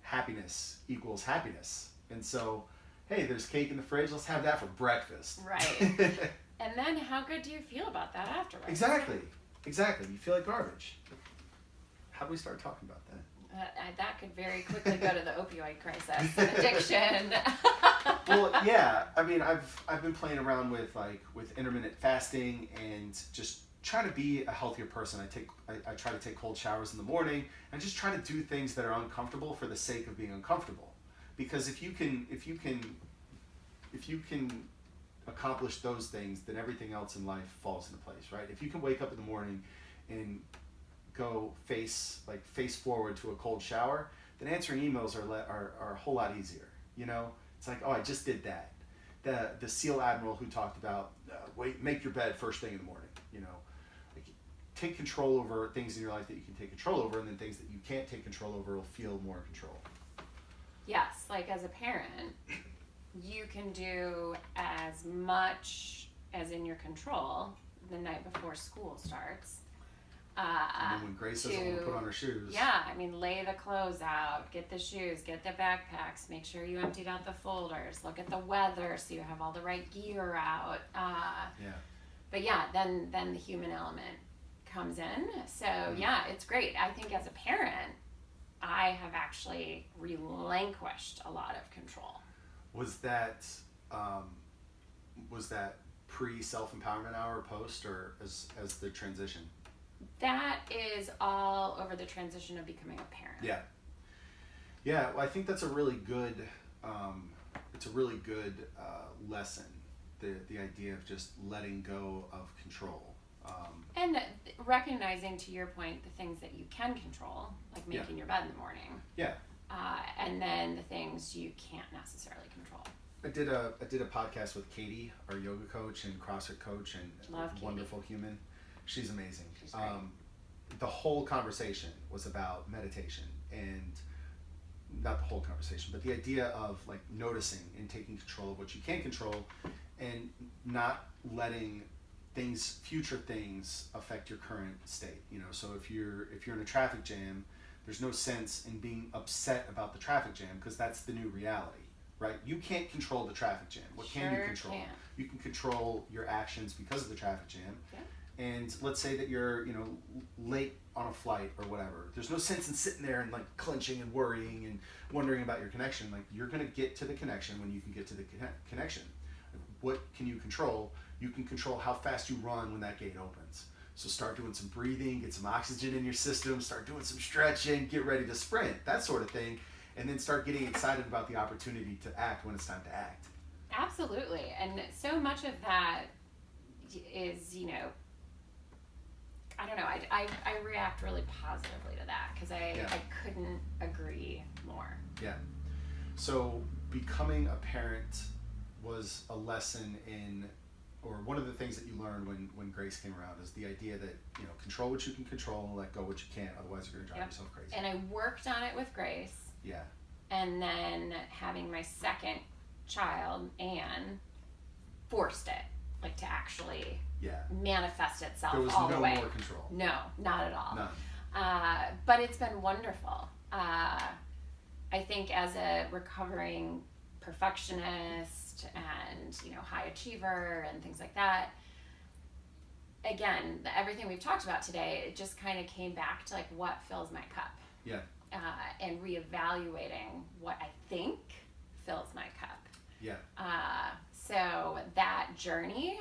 happiness equals happiness. And so, hey, there's cake in the fridge, let's have that for breakfast. Right. And then how good do you feel about that afterwards? Exactly. You feel like garbage. How do we start talking about that? That could very quickly go to the opioid crisis and addiction. Well, yeah. I mean, I've been playing around with intermittent fasting and just trying to be a healthier person. I try to take cold showers in the morning and just try to do things that are uncomfortable for the sake of being uncomfortable. Because if you can accomplish those things, then everything else in life falls into place, right? If you can wake up in the morning and go face forward to a cold shower, then answering emails are a whole lot easier. You know, it's like, oh, I just did that. The SEAL admiral who talked about make your bed first thing in the morning. You know, like, take control over things in your life that you can take control over, and then things that you can't take control over will feel more in control. Yes, like as a parent, you can do as much as in your control the night before school starts. And then when Grace doesn't want to put on her shoes. Yeah, I mean, lay the clothes out, get the shoes, get the backpacks, make sure you emptied out the folders, look at the weather so you have all the right gear out. Yeah. But yeah, then the human element comes in. So yeah, it's great. I think as a parent, I have actually relinquished a lot of control. Was that pre self-empowerment hour post or as the transition? That is all over the transition of becoming a parent. Yeah. Well, I think that's a really good. It's a really good lesson. The idea of just letting go of control. And recognizing, to your point, the things that you can control, like making your bed in the morning. Yeah. And then the things you can't necessarily control. I did a podcast with Katie, our yoga coach and CrossFit coach, and wonderful human. She's amazing. She's great. The whole conversation was about meditation, and not the whole conversation, but the idea of like noticing and taking control of what you can control, and not letting future things affect your current state. You know, so if you're in a traffic jam, there's no sense in being upset about the traffic jam because that's the new reality, right? You can't control the traffic jam. What can you control? You can control your actions because of the traffic jam. Yeah. And let's say that you're, late on a flight or whatever. There's no sense in sitting there and like clenching and worrying and wondering about your connection. Like, you're going to get to the connection when you can get to the connection. What can you control? You can control how fast you run when that gate opens. So start doing some breathing, get some oxygen in your system, start doing some stretching, get ready to sprint, that sort of thing. And then start getting excited about the opportunity to act when it's time to act. Absolutely. And so much of that is, I don't know, I react really positively to that because I couldn't agree more. Yeah. So becoming a parent was a lesson in, or one of the things that you learned when Grace came around is the idea that, control what you can control and let go what you can't, otherwise you're going to drive yourself crazy. And I worked on it with Grace. Yeah. And then having my second child, Anne, forced it, like to actually manifest itself all the way. There was no more control. No, not at all. None. But it's been wonderful. I think as a recovering perfectionist and high achiever and things like that, again, everything we've talked about today, it just kind of came back to like what fills my cup. Yeah. And reevaluating what I think fills my cup. Yeah. So that journey,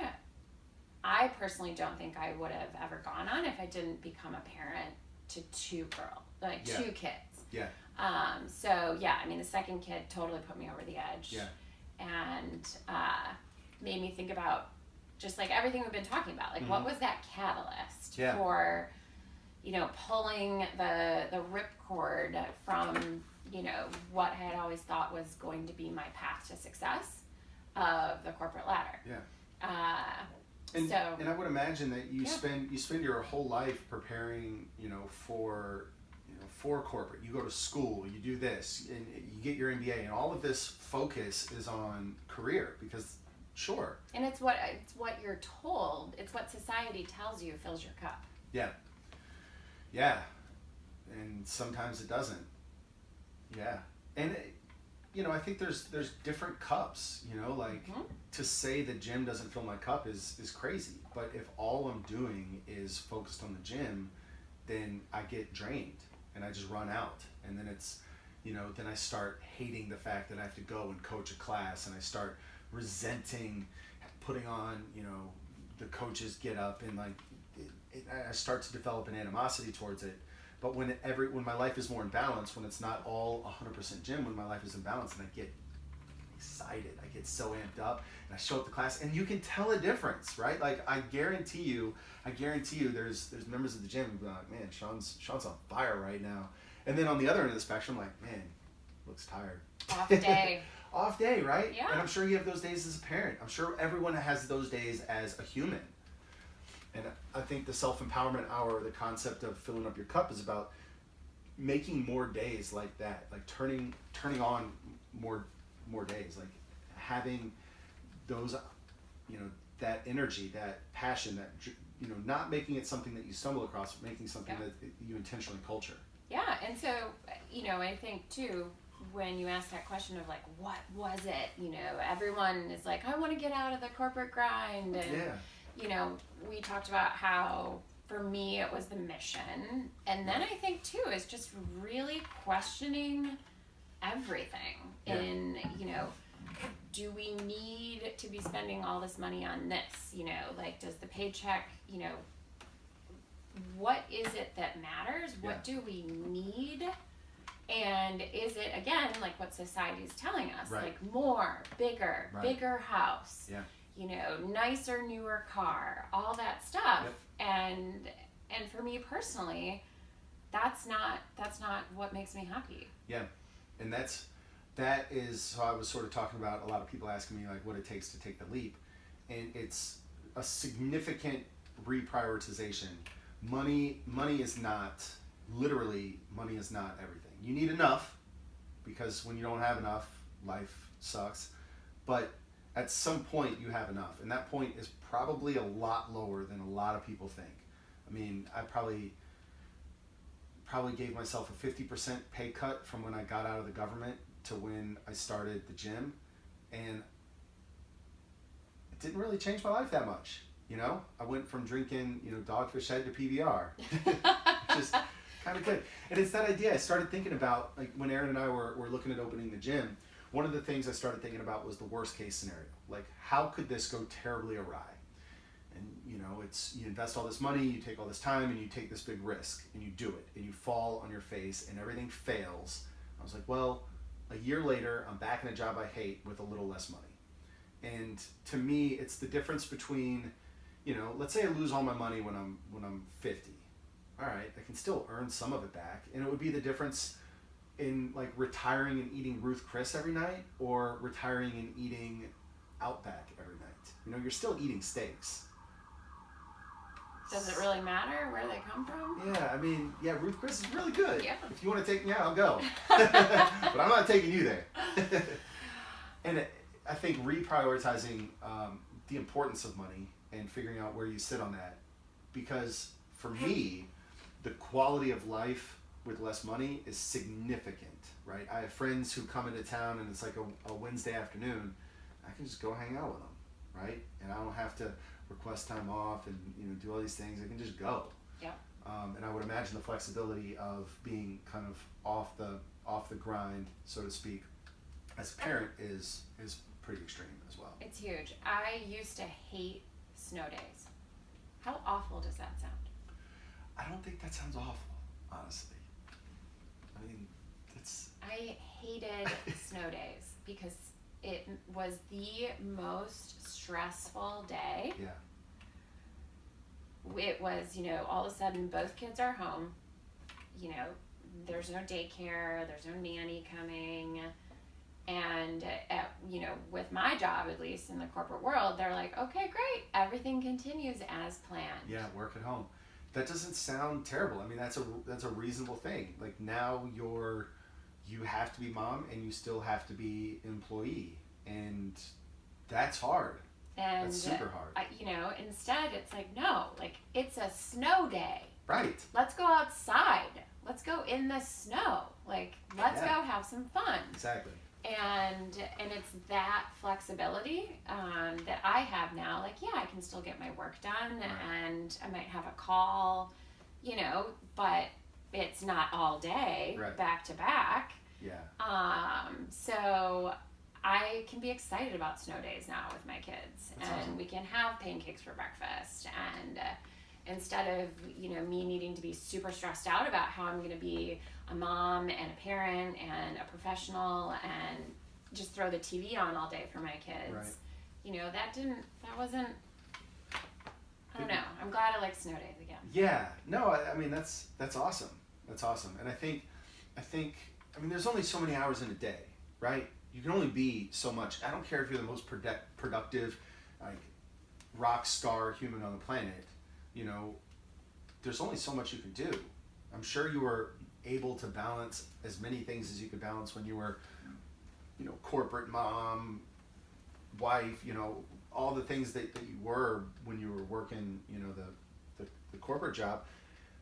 I personally don't think I would have ever gone on if I didn't become a parent to two kids. Yeah. So yeah, I mean, the second kid totally put me over the edge. Yeah. And made me think about just like everything we've been talking about. Like, what was that catalyst for, pulling the ripcord from, what I had always thought was going to be my path to success of the corporate ladder. Yeah. And I would imagine that you spend your whole life preparing, for for corporate. You go to school, you do this, and you get your MBA, and all of this focus is on career because, sure. And it's what you're told. It's what society tells you fills your cup. Yeah. Yeah. And sometimes it doesn't. Yeah. And I think there's different cups, like to say the gym doesn't fill my cup is crazy. But if all I'm doing is focused on the gym, then I get drained and I just run out. And then it's, then I start hating the fact that I have to go and coach a class, and I start resenting putting on, the coaches get up, and like, I start to develop an animosity towards it. But when my life is more in balance, when it's not all 100% gym, when my life is in balance, and I get excited, I get so amped up, and I show up to class, and you can tell a difference, right? Like I guarantee you, there's members of the gym who be like, man, Sean's on fire right now, and then on the other end of the spectrum, like, man, looks tired. Off day. Off day, right? Yeah. And I'm sure you have those days as a parent. I'm sure everyone has those days as a human. And I think the self-empowerment hour, the concept of filling up your cup, is about making more days like that, like turning on more days, like having those, that energy, that passion, that, not making it something that you stumble across, but making something that you intentionally culture. Yeah, and so, I think too, when you ask that question of like, what was it? Everyone is like, I want to get out of the corporate grind, and we talked about how, for me, it was the mission. And then I think, too, is just really questioning everything. Yeah. In, do we need to be spending all this money on this? Like, does the paycheck, what is it that matters? What do we need? And is it, again, like what society is telling us? Right. Like more, bigger, bigger house. Yeah. Nicer, newer car, all that stuff. Yep. And for me personally, that's not what makes me happy. Yeah. And that is, so I was sort of talking about a lot of people asking me like what it takes to take the leap. And it's a significant reprioritization. Money is not, literally, money is not everything. You need enough, because when you don't have enough, life sucks. But at some point you have enough, and that point is probably a lot lower than a lot of people think. I mean, I probably gave myself a 50% pay cut from when I got out of the government to when I started the gym, and it didn't really change my life that much. I went from drinking, Dogfish Head to PBR, which is kind of good. And it's that idea I started thinking about, like when Aaron and I were looking at opening the gym. One of the things I started thinking about was the worst case scenario. Like, how could this go terribly awry? And, it's, you invest all this money, you take all this time, and you take this big risk, and you do it, and you fall on your face, and everything fails. I was like, well, a year later, I'm back in a job I hate with a little less money. And to me, it's the difference between, let's say I lose all my money when I'm 50. All right, I can still earn some of it back, and it would be the difference in like retiring and eating Ruth Chris every night, or retiring and eating Outback every night. You're still eating steaks. Does it really matter where they come from? Yeah, I mean, Ruth Chris is really good. Yeah. If you want to take me out, I'll go. But I'm not taking you there. And I think reprioritizing the importance of money and figuring out where you sit on that, because for me, the quality of life with less money is significant, right? I have friends who come into town and it's like a Wednesday afternoon. I can just go hang out with them, right? And I don't have to request time off and do all these things. I can just go. Yeah. And I would imagine the flexibility of being kind of off the grind, so to speak, as a parent is pretty extreme as well. It's huge. I used to hate snow days. How awful does that sound? I don't think that sounds awful, honestly. I mean, I hated snow days because it was the most stressful day. Yeah. It was, all of a sudden both kids are home. There's no daycare, there's no nanny coming. And, with my job, at least in the corporate world, they're like, okay, great. Everything continues as planned. Yeah, work at home. that doesn't sound terrible. I mean, that's a reasonable thing. Like now you have to be mom and you still have to be employee, and that's hard. And that's super hard. Instead it's like, no, like it's a snow day. Right. Let's go outside. Let's go in the snow. Like, let's go have some fun. Exactly. And it's that flexibility that I have now. Like, yeah, I can still get my work done, and I might have a call, but it's not all day, back to back. Yeah. So I can be excited about snow days now with my kids. That's and awesome. We can have pancakes for breakfast. And instead of, me needing to be super stressed out about how I'm going to be a mom and a parent and a professional and just throw the TV on all day for my kids. That wasn't, I don't know. I'm glad I like snow days again. Yeah. No, I mean, that's awesome. That's awesome. And I think, there's only so many hours in a day, right? You can only be so much. I don't care if you're the most productive, like, rock star human on the planet. There's only so much you can do. I'm sure you were able to balance as many things as you could balance when you were, corporate mom, wife, all the things that you were when you were working, the corporate job.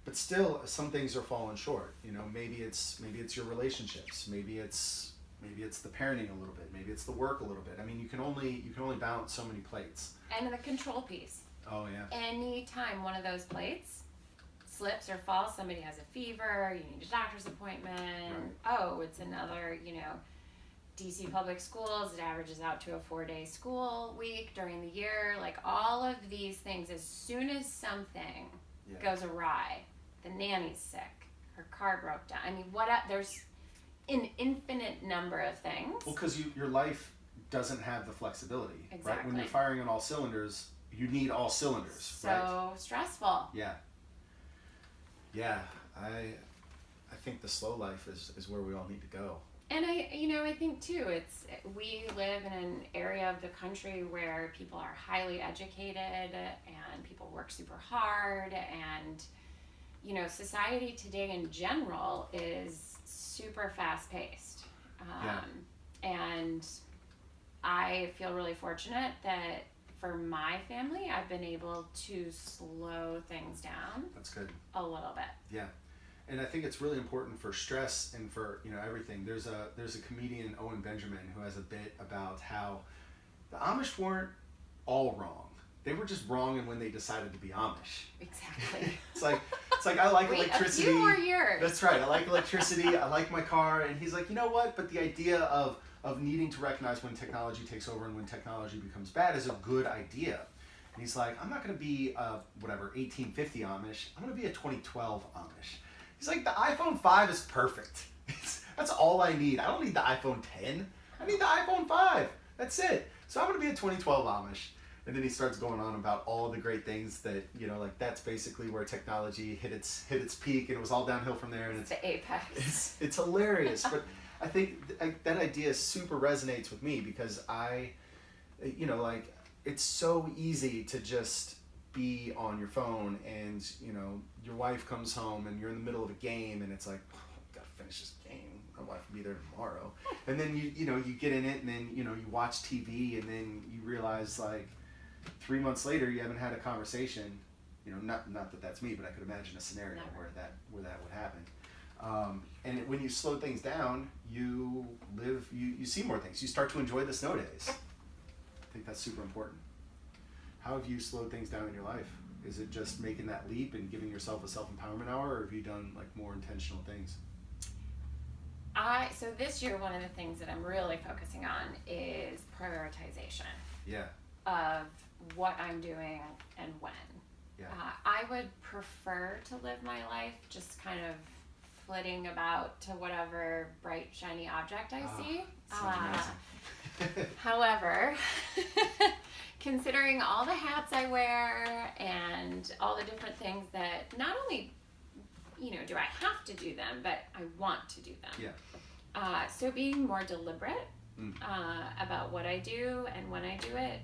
But still, some things are falling short. Maybe it's your relationships. Maybe it's the parenting a little bit. Maybe it's the work a little bit. I mean, you can only balance so many plates. And the control piece. Oh yeah. Anytime one of those plates slips or falls, somebody has a fever, you need a doctor's appointment. Right. Oh, it's another, DC public schools, it averages out to a 4-day school week during the year. Like all of these things, as soon as something goes awry, the nanny's sick, her car broke down. I mean, there's an infinite number of things. Well, because your life doesn't have the flexibility, exactly. Right? When you're firing on all cylinders, you need all cylinders, so right? So stressful. Yeah. Yeah, I think the slow life is where we all need to go. And I think too, we live in an area of the country where people are highly educated and people work super hard, and society today in general is super fast paced. And I feel really fortunate that for my family, I've been able to slow things down. That's good. A little bit. Yeah. And I think it's really important for stress and for, everything. There's a comedian, Owen Benjamin, who has a bit about how the Amish weren't all wrong. They were just wrong in when they decided to be Amish. Exactly. It's like I like electricity. A few more years. That's right. I like electricity. I like my car. And he's like, you know what? But the idea of needing to recognize when technology takes over and when technology becomes bad is a good idea. And he's like, I'm not going to be 1850 Amish. I'm going to be a 2012 Amish. He's like, the iPhone 5 is perfect. That's all I need. I don't need the iPhone 10. I need the iPhone 5. That's it. So I'm going to be a 2012 Amish. And then he starts going on about all the great things that, that's basically where technology hit its peak, and it was all downhill from there. And it's the apex. It's hilarious. But I think that idea super resonates with me because it's so easy to just be on your phone and, your wife comes home and you're in the middle of a game and it's like, oh, I've got to finish this game. My wife will be there tomorrow. And then you get in it and then, you watch TV and then you realize like 3 months later you haven't had a conversation. Not that that's me, but I could imagine a scenario where that would happen. And when you slow things down, you see more things. You start to enjoy the snow days. I think that's super important. How have you slowed things down in your life? Is it just making that leap and giving yourself a self-empowerment hour, or have you done like more intentional things? So this year, one of the things that I'm really focusing on is prioritization. Yeah. Of what I'm doing and when. Yeah. I would prefer to live my life just kind of flitting about to whatever bright, shiny object I see. However, considering all the hats I wear and all the different things that not only, do I have to do them, but I want to do them. Yeah. So being more deliberate about what I do and when I do it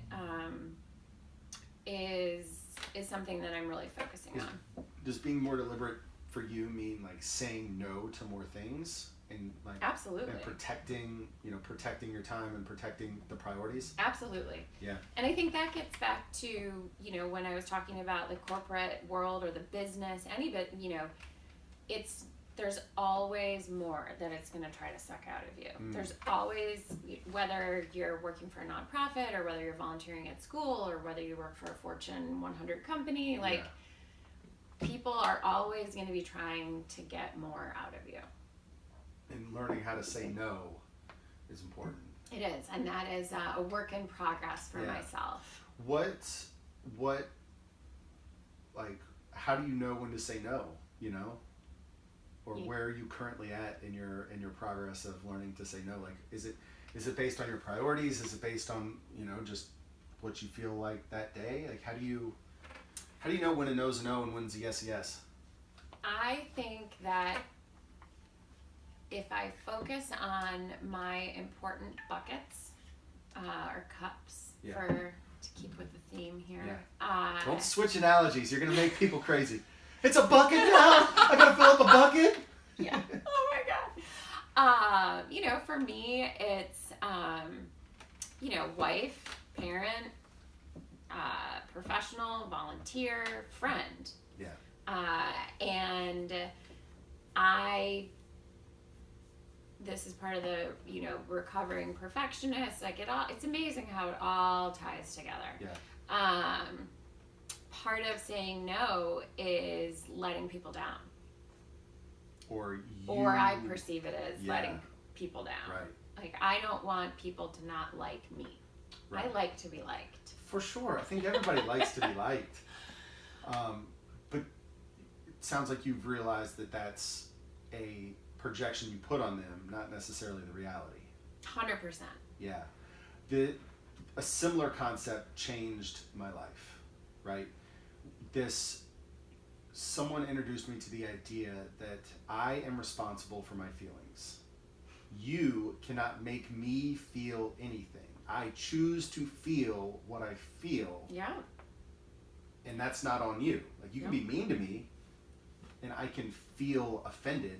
is something that I'm really focusing on. does being more deliberate for you mean like saying no to more things and like absolutely, and protecting your time and protecting the priorities? Absolutely. Yeah. And I think that gets back to, when I was talking about the corporate world or the business, any bit, there's always more that it's going to try to suck out of you. There's always, whether you're working for a nonprofit or whether you're volunteering at school or whether you work for a Fortune 100 company, people are always going to be trying to get more out of you. And learning how to say no is important. It is, and that is a work in progress for myself. How do you know when to say no, or where are you currently at in your progress of learning to say no? Like, is it based on your priorities? Is it based on, just what you feel like that day? Like, how do you know when a no's a no and when's a yes a yes? I think that if I focus on my important buckets or cups to keep with the theme here. Don't switch analogies. You're going to make people crazy. It's a bucket now? I got to fill up a bucket? Yeah. Oh my God. For me, it's, wife, parent, professional, volunteer, friend. Yeah. And this is part of the, recovering perfectionist. Like it's amazing how it all ties together. Yeah. Part of saying no is letting people down. Or I perceive it as letting people down. Right. Like, I don't want people to not like me. Right. I like to be liked. For sure. I think everybody likes to be liked. But it sounds like you've realized that that's a projection you put on them, not necessarily the reality. 100%. Yeah. A similar concept changed my life, right? Someone introduced me to the idea that I am responsible for my feelings. You cannot make me feel anything. I choose to feel what I feel. Yeah. And that's not on you. Like, you can be mean to me and I can feel offended.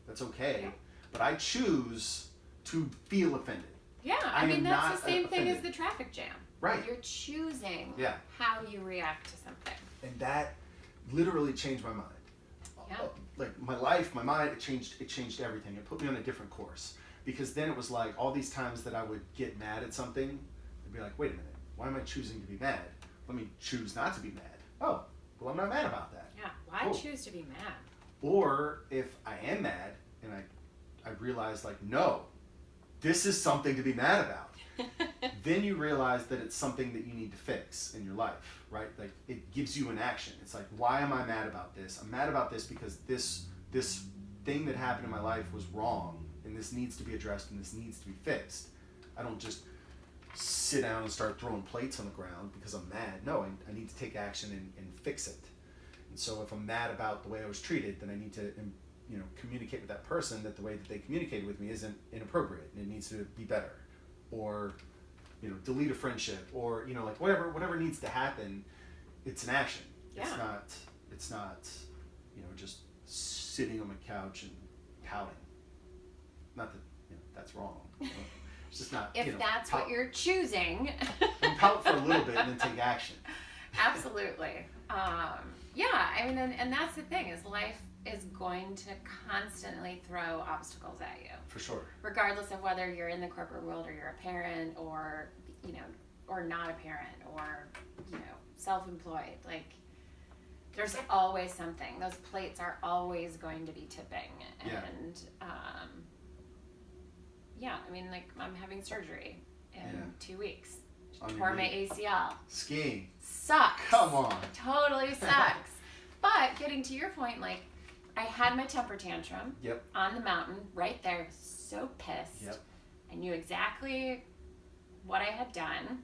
That's okay. Yeah. But I choose to feel offended. Yeah, I mean, that's the same thing as the traffic jam. Right. You're choosing how you react to something. And that literally changed my mind. Yeah. Like, my life, my mind, it changed everything. It put me on a different course. Because then it was like all these times that I would get mad at something, I'd be like, wait a minute, why am I choosing to be mad? Let me choose not to be mad. Oh, well, I'm not mad about that. Yeah, why choose to be mad? Or if I am mad and I realize, like, no, this is something to be mad about. Then you realize that it's something that you need to fix in your life, right? Like, it gives you an action. It's like, why am I mad about this? I'm mad about this because this thing that happened in my life was wrong, and this needs to be addressed, and this needs to be fixed. I don't just sit down and start throwing plates on the ground because I'm mad. No, I need to take action and fix it. And so if I'm mad about the way I was treated, then I need to communicate with that person that the way that they communicated with me isn't inappropriate and it needs to be better. Or, delete a friendship, or, like whatever needs to happen, it's an action. Yeah. It's not, just sitting on my couch and pouting. Not that, that's wrong. It's just not, if that's what you're choosing. And pout for a little bit and then take action. Absolutely. And that's the thing, is life is going to constantly throw obstacles at you. For sure. Regardless of whether you're in the corporate world or you're a parent or, or not a parent or, self-employed. Like, there's always something. Those plates are always going to be tipping. And, I'm having surgery in 2 weeks. Tore my ACL. Skiing. Sucks. Come on. Totally sucks. But getting to your point, like, I had my temper tantrum on the mountain right there, so pissed. Yep. I knew exactly what I had done.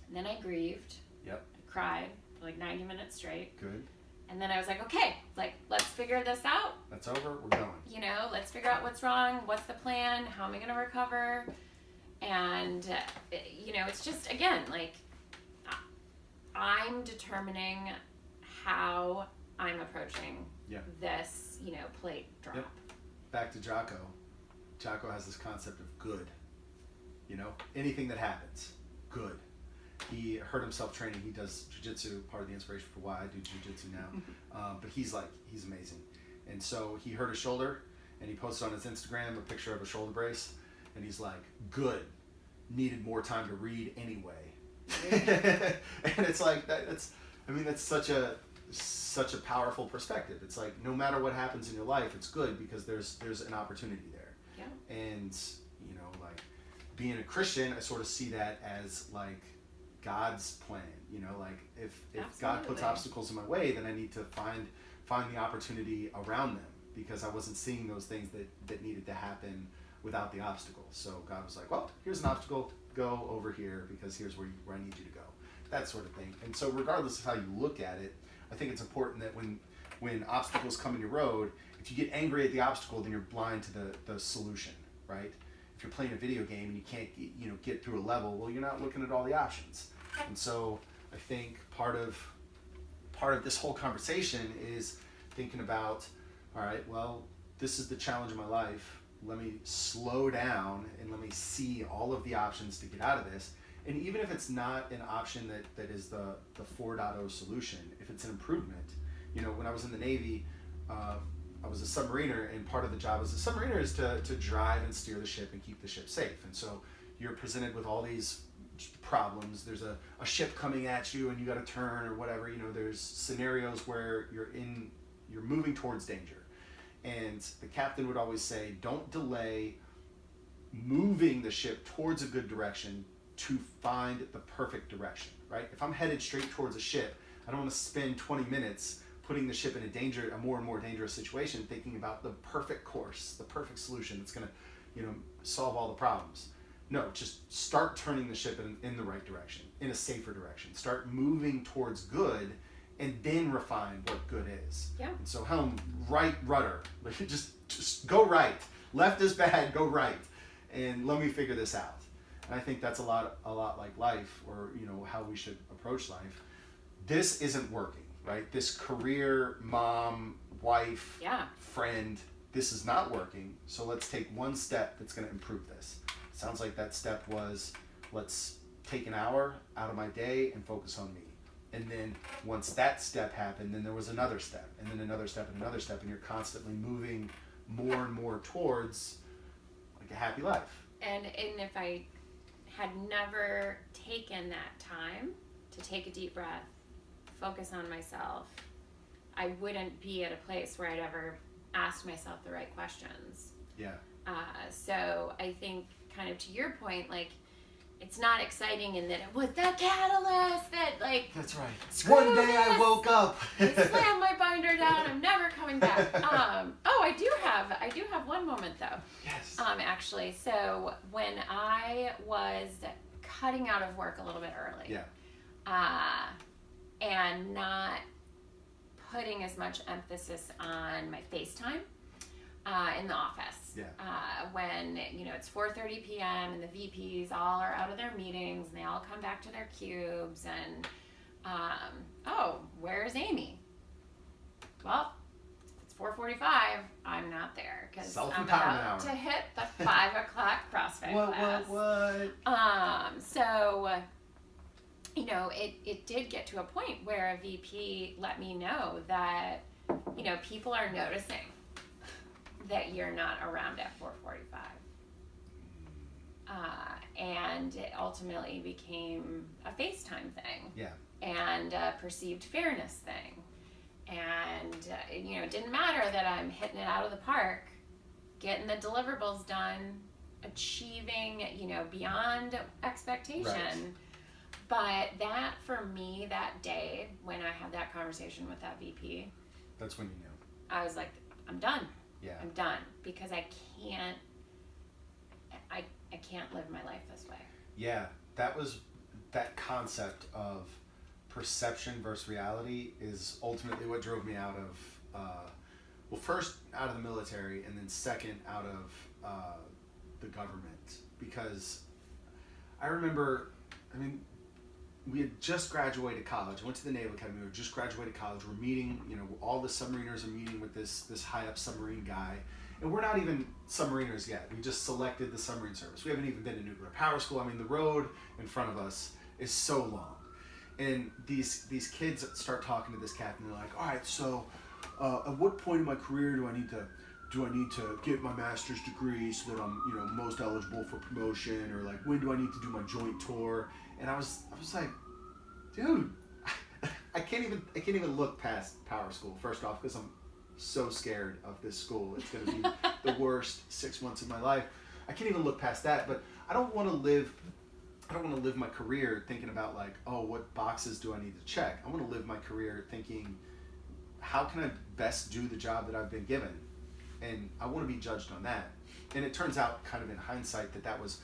And then I grieved. Yep. I cried for like 90 minutes straight. Good. And then I was like, okay, let's figure this out. That's over. We're going. Let's figure out what's wrong. What's the plan? How am I going to recover? And, it's just, again, like, I'm determining how I'm approaching this, plate drop. Yep. Back to Jocko. Jocko has this concept of good. Anything that happens, good. He hurt himself training. He does jiu-jitsu, part of the inspiration for why I do jiu-jitsu now. But he's amazing. And so he hurt his shoulder, and he posted on his Instagram a picture of a shoulder brace, and he's like, good. Needed more time to read anyway. And it's like that's such a powerful perspective. It's like no matter what happens in your life, it's good because there's an opportunity there. Yeah. And like being a Christian, I sort of see that as like God's plan. Like if God puts obstacles in my way, then I need to find the opportunity around them, because I wasn't seeing those things that needed to happen without the obstacle. So God was like, well, here's an obstacle, go over here because here's where I need you to go. That sort of thing. And so regardless of how you look at it, I think it's important that when obstacles come in your road, if you get angry at the obstacle, then you're blind to the solution, right? If you're playing a video game and you can't get through a level, well, you're not looking at all the options. And so I think part of this whole conversation is thinking about, all right, well, this is the challenge of my life. Let me slow down and let me see all of the options to get out of this. And even if it's not an option that is the 4.0 solution, if it's an improvement, when I was in the Navy, I was a submariner, and part of the job as a submariner is to drive and steer the ship and keep the ship safe. And so you're presented with all these problems. There's a ship coming at you and you got to turn or whatever. There's scenarios where you're moving towards danger. And the captain would always say, don't delay moving the ship towards a good direction to find the perfect direction, right? If I'm headed straight towards a ship, I don't want to spend 20 minutes putting the ship in a more and more dangerous situation, thinking about the perfect course, the perfect solution that's going to, solve all the problems. No, just start turning the ship in the right direction, in a safer direction. Start moving towards good, and then refine what good is. Yeah. And so helm, right rudder, like just go right. Left is bad, go right, and let me figure this out. And I think that's a lot like life, or how we should approach life. This isn't working, right? This career, mom, wife, friend, this is not working. So let's take one step that's going to improve this. Sounds like that step was, let's take an hour out of my day and focus on me. And then once that step happened, then there was another step, and then another step, and another step, and you're constantly moving more and more towards like a happy life. And if I had never taken that time to take a deep breath, focus on myself, I wouldn't be at a place where I'd ever asked myself the right questions. Yeah. So I think, kind of to your point, like, it's not exciting in that it was the catalyst that, like... That's right. One day I woke up. I slammed my binder down. I'm never coming back. I do have one moment, though. Yes. Actually. So when I was cutting out of work a little bit early. Yeah. And not putting as much emphasis on my FaceTime in the office. Yeah. When, it's 4:30 p.m. and the VPs all are out of their meetings and they all come back to their cubes and, where's Amy? Well, it's 4:45. I'm not there because I'm about to hit the 5 o'clock CrossFit class. What? So, it did get to a point where a VP let me know that, people are noticing that you're not around at 4:45. And it ultimately became a FaceTime thing. Yeah. And a perceived fairness thing. And, it didn't matter that I'm hitting it out of the park, getting the deliverables done, achieving, beyond expectation. Right. But that, for me, that day, when I had that conversation with that VP, that's when you knew. I was like, I'm done. Yeah. I'm done, because I can't live my life this way. Yeah, that concept of perception versus reality is ultimately what drove me out of, first out of the military, and then second out of the government. Because I remember, we had just graduated college. I went to the Naval Academy. We were just graduated college. We're meeting, all the submariners are meeting with this high up submarine guy. And we're not even submariners yet. We just selected the submarine service. We haven't even been to nuclear power school. I mean, the road in front of us is so long. And these kids start talking to this captain. They're like, all right, so at what point in my career do I need to get my master's degree so that I'm, most eligible for promotion? Or like, when do I need to do my joint tour? And I was like, dude, I can't even look past power school. First off, because I'm so scared of this school. It's going to be the worst 6 months of my life. I can't even look past that. But I don't want to live my career thinking about like, oh, what boxes do I need to check? I want to live my career thinking, how can I best do the job that I've been given? And I want to be judged on that. And it turns out, kind of in hindsight, that was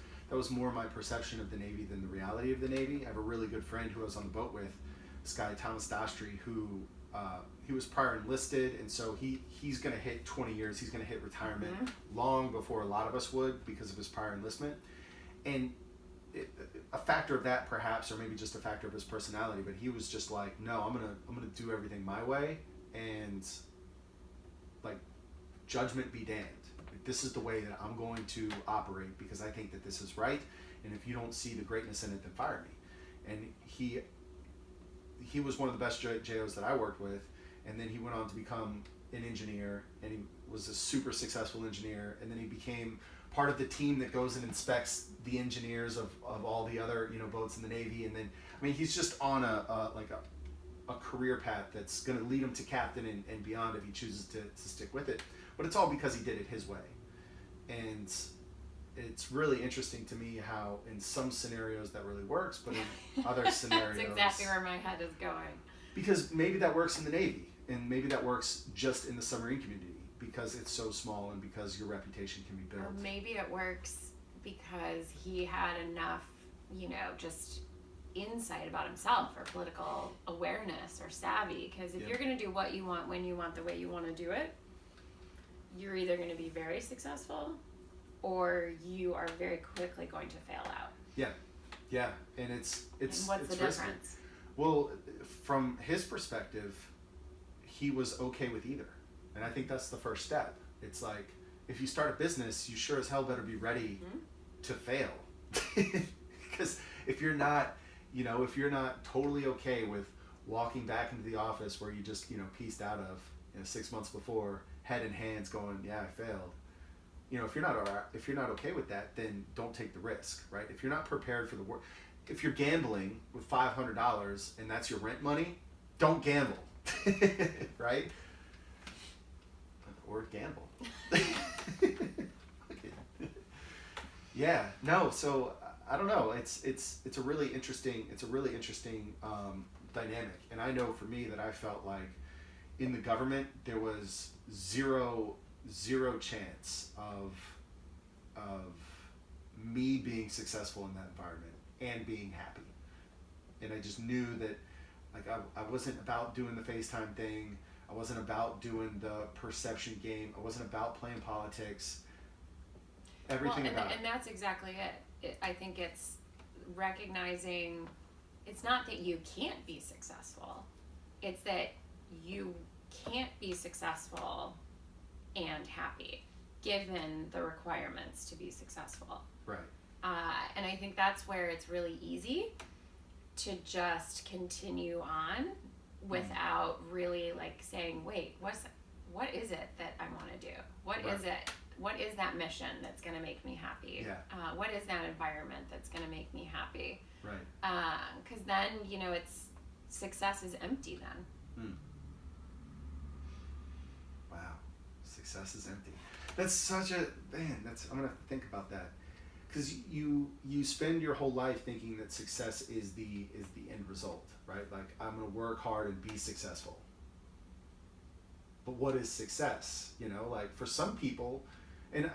more my perception of the Navy than the reality of the Navy. I have a really good friend who I was on the boat with, this guy Thomas Dastry, who he was prior enlisted, and so he's going to hit 20 years. He's going to hit retirement long before a lot of us would because of his prior enlistment. And a factor of that, perhaps, or maybe just a factor of his personality, but he was just like, no, I'm gonna do everything my way, and like, judgment be damned. Like, this is the way that I'm going to operate because I think that this is right, and if you don't see the greatness in it, then fire me. And he was one of the best JOs that I worked with, and then he went on to become an engineer, and he was a super successful engineer, and then he became part of the team that goes and inspects the engineers of all the other boats in the Navy. And then, I mean, he's just on a career path that's going to lead him to captain and beyond if he chooses to stick with it. But it's all because he did it his way. And it's really interesting to me how in some scenarios that really works, but in other scenarios... That's exactly where my head is going. Because maybe that works in the Navy, and maybe that works just in the submarine community because it's so small and because your reputation can be built. Or maybe it works because he had enough, just insight about himself or political awareness or savvy. Because if you're going to do what you want, when you want, the way you want to do it, you're either going to be very successful or you are very quickly going to fail out. Yeah, and it's and what's it's the risky. difference? Well, from his perspective, he was okay with either, and I think that's the first step. It's like, if you start a business, you sure as hell better be ready to fail, because if you're not totally okay with walking back into the office where you just pieced out of 6 months before, head in hands, going, yeah, I failed. If you're not okay with that, then don't take the risk, right? If you're not prepared for the work, if you're gambling with $500 and that's your rent money, don't gamble, right? Or gamble. Yeah, no. So I don't know. It's a really interesting dynamic, and I know for me that I felt like in the government there was zero chance of me being successful in that environment and being happy. And I just knew that, like, I wasn't about doing the FaceTime thing. I wasn't about doing the perception game. I wasn't about playing politics. Everything about it. And that's exactly it. I think it's recognizing it's not that you can't be successful. It's that you can't be successful and happy given the requirements to be successful. Right. And I think that's where it's really easy to just continue on without really like saying, wait, what is it that I want to do? What is it? What is that mission that's going to make me happy? Yeah. What is that environment that's going to make me happy? Right. Because then, it's success is empty then. Wow. Success is empty. That's such a, man, I'm going to think about that. Because you spend your whole life thinking that success is the end result, right? Like, I'm going to work hard and be successful. But what is success? Like, for some people, and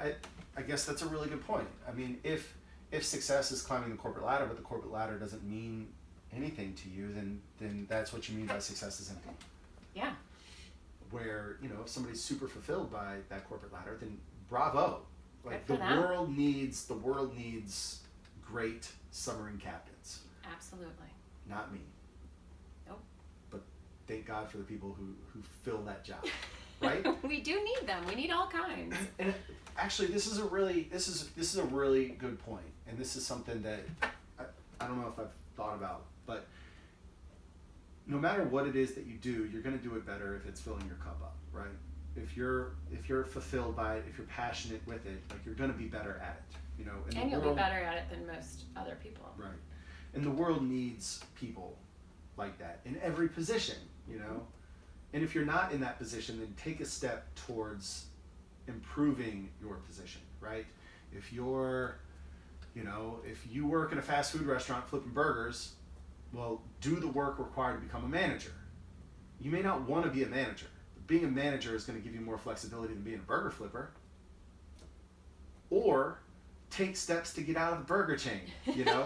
I guess that's a really good point. I mean, if success is climbing the corporate ladder, but the corporate ladder doesn't mean anything to you, then that's what you mean by success is empty. Yeah. Where, if somebody's super fulfilled by that corporate ladder, then bravo. Like, Good for them. The world needs great submarine captains. Absolutely. not me. Nope. But thank God for the people who fill that job, right? We do need them. We need all kinds. And actually, this is a really good point, and this is something that I don't know if I've thought about, but no matter what it is that you do, you're going to do it better if it's filling your cup up, right? If you're fulfilled by it, if you're passionate with it, like you're going to be better at it, you know. And you'll be better at it than most other people. Right. And the world needs people like that in every position, you know. And if you're not in that position, then take a step towards improving your position, right? If you're, you know, if you work in a fast food restaurant flipping burgers, well, do the work required to become a manager. You may not want to be a manager. But being a manager is going to give you more flexibility than being a burger flipper. Or take steps to get out of the burger chain, you know?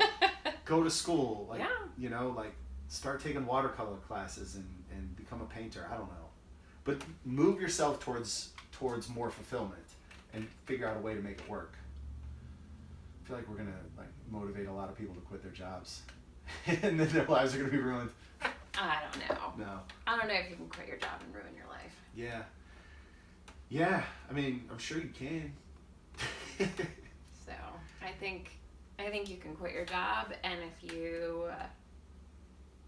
Go to school, like, you know, like start taking watercolor classes and become a painter. I don't know. But move yourself towards more fulfillment and figure out a way to make it work. I feel like we're going to like motivate a lot of people to quit their jobs. And then their lives are going to be ruined. I don't know. No. I don't know if you can quit your job and ruin your life. Yeah. Yeah. I mean, I'm sure you can. So I think you can quit your job, and if you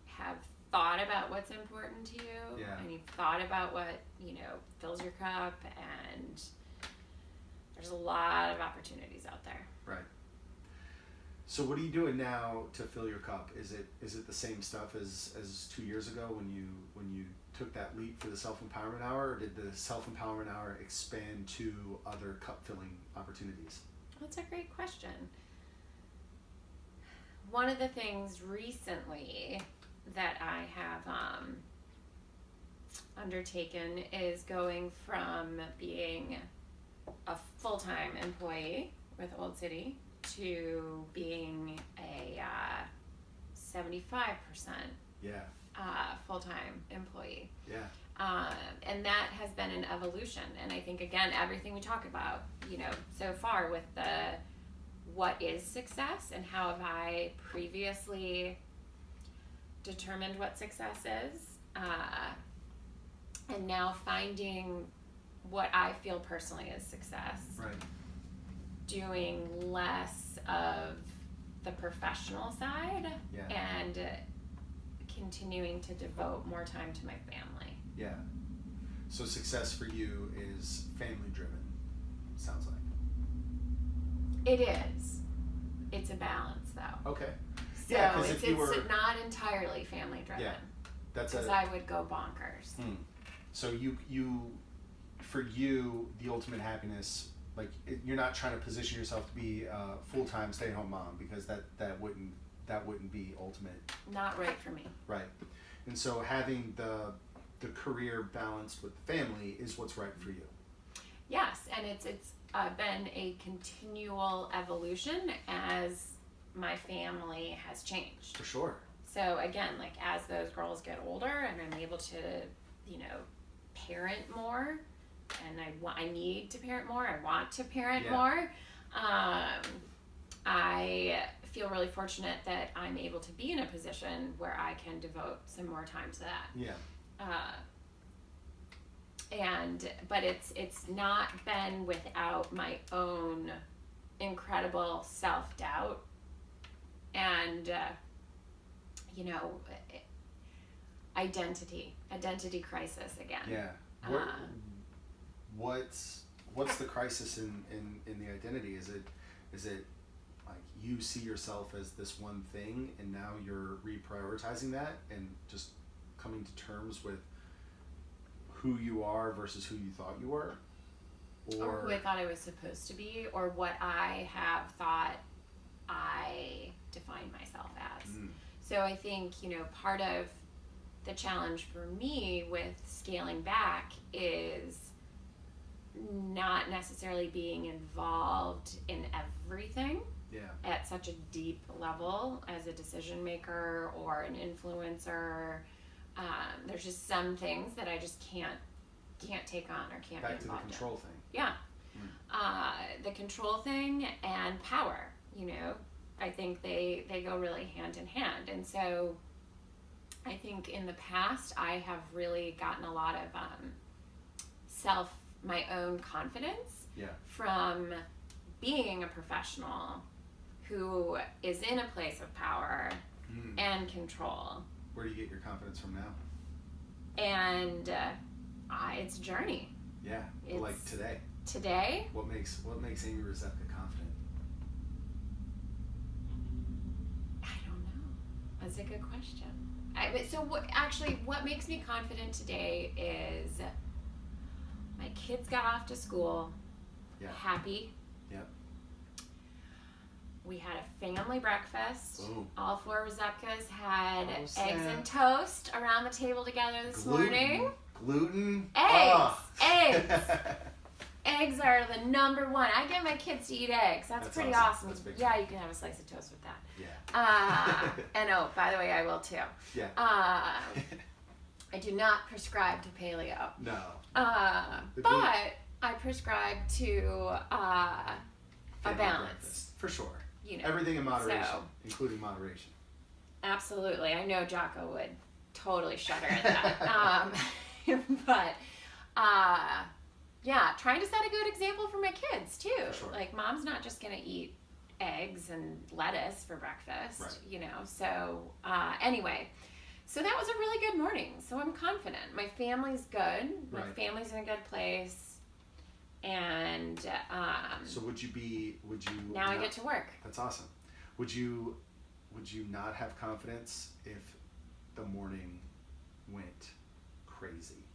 have thought about what's important to you, and you've thought about what, you know, fills your cup, and there's a lot of opportunities out there. Right. So what are you doing now to fill your cup? Is it the same stuff as 2 years ago when you took that leap for the self-empowerment hour, or did the self-empowerment hour expand to other cup filling opportunities? That's a great question. One of the things recently that I have undertaken is going from being a full-time employee with Old City to being a 75% full-time employee. Yeah. And that has been an evolution. And I think, again, everything we talk about, you know, so far with the what is success and how have I previously determined what success is, and now finding what I feel personally is success. Right. Doing less of the professional side and continuing to devote more time to my family. Yeah. So success for you is family driven, sounds like. It is. It's a balance, though. Okay. So yeah, because it's not entirely family driven. Yeah. Because I would go bonkers. So you, for you, the ultimate happiness, like you're not trying to position yourself to be a full-time stay-at-home mom, because that wouldn't be ultimate. Not right for me. Right. And so having the career balanced with the family is what's right for you. Yes, and it's been a continual evolution as my family has changed. For sure. So again, like as those girls get older and I'm able to, you know, parent more, and I need to parent more, I want to parent more, I feel really fortunate that I'm able to be in a position where I can devote some more time to that. Yeah. But it's not been without my own incredible self-doubt and you know, identity crisis again. Yeah. What's the crisis in the identity? Is it like you see yourself as this one thing and now you're reprioritizing that and just coming to terms with who you are versus who you thought you were? Or who I thought I was supposed to be, or what I have thought I define myself as. So I think, you know, part of the challenge for me with scaling back is not necessarily being involved in everything at such a deep level as a decision maker or an influencer. There's just some things that I just can't take on or can't Back be involved in. Back to the control thing. Yeah. The control thing and power, you know, I think they go really hand in hand. And so I think in the past I have really gotten a lot of my own confidence from being a professional who is in a place of power and control. Where do you get your confidence from now? And it's a journey. Yeah, like today. Today? What makes Amy Rzepka confident? I don't know. That's a good question. What makes me confident today is my kids got off to school happy. Yep. We had a family breakfast. Boom. All 4 Rzpkas had eggs and toast around the table together this morning. Gluten. Eggs. Eggs are the number one. I get my kids to eat eggs. That's pretty awesome. That's big. Yeah, you can have a slice of toast with that. Yeah. And by the way, I will too. Yeah. I do not prescribe to paleo. No. But I prescribe to a balance. Breakfast, for sure. You know, everything in moderation, including moderation. Absolutely. I know Jocko would totally shudder at that. But trying to set a good example for my kids too. Sure. Like, mom's not just gonna eat eggs and lettuce for breakfast, right. you know. So anyway, so that was a really good morning. So I'm confident. My family's good. My family's in a good place. And so would you now I get to work. That's awesome. Would you not have confidence if the morning went crazy?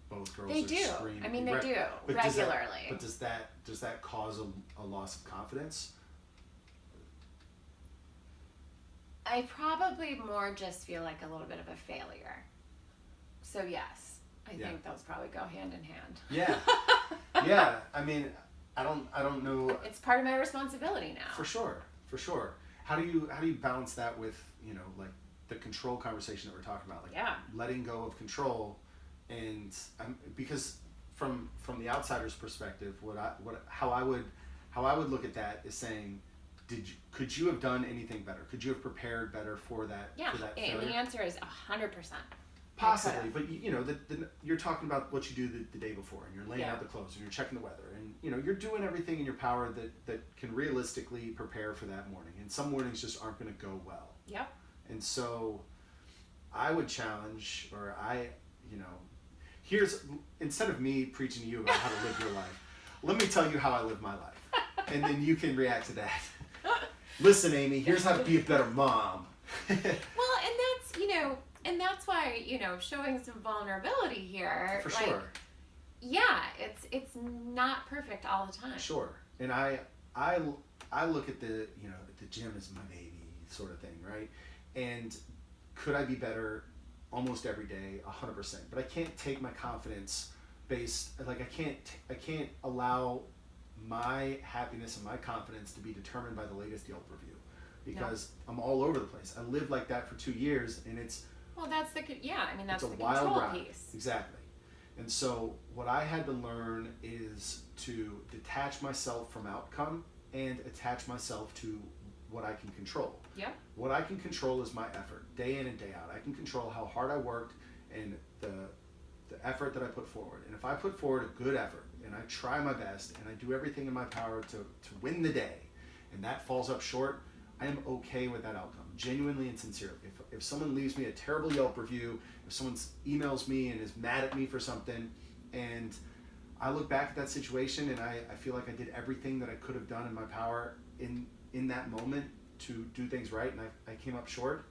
Both girls they are do. screaming. I mean, they do but regularly. Does that cause a loss of confidence? I probably more just feel like a little bit of a failure. So yes, I think those probably go hand in hand. Yeah. Yeah. I mean, I don't know. It's part of my responsibility now. For sure. How do you balance that with, you know, like the control conversation that we're talking about, like letting go of control, and because from the outsider's perspective, how I would look at that is saying, could you have done anything better? Could you have prepared better for that? Yeah, for that and the answer is 100%. Possibly, but you know, you're talking about what you do the day before, and you're laying out the clothes, and you're checking the weather, and you know, you're doing everything in your power that can realistically prepare for that morning. And some mornings just aren't going to go well. Yep. And so, I would challenge, instead of me preaching to you about how to live your life, let me tell you how I live my life, and then you can react to that. Listen, Amy, here's how to be a better mom. Well, and that's why, you know, showing some vulnerability here. For sure. Yeah, it's not perfect all the time. Sure. And I look at the gym as my baby sort of thing, right? And could I be better almost every day? 100%. But I can't take my confidence I can't allow my happiness and my confidence to be determined by the latest Yelp review, because I'm all over the place. I lived like that for 2 years, and that's the control piece. Exactly. And so what I had to learn is to detach myself from outcome and attach myself to what I can control. Yep. What I can control is my effort, day in and day out. I can control how hard I worked and the effort that I put forward. And if I put forward a good effort, and I try my best, and I do everything in my power to win the day, and that falls up short, I am okay with that outcome, genuinely and sincerely. If someone leaves me a terrible Yelp review, if someone emails me and is mad at me for something, and I look back at that situation and I feel like I did everything that I could have done in my power in that moment to do things right, and I came up short,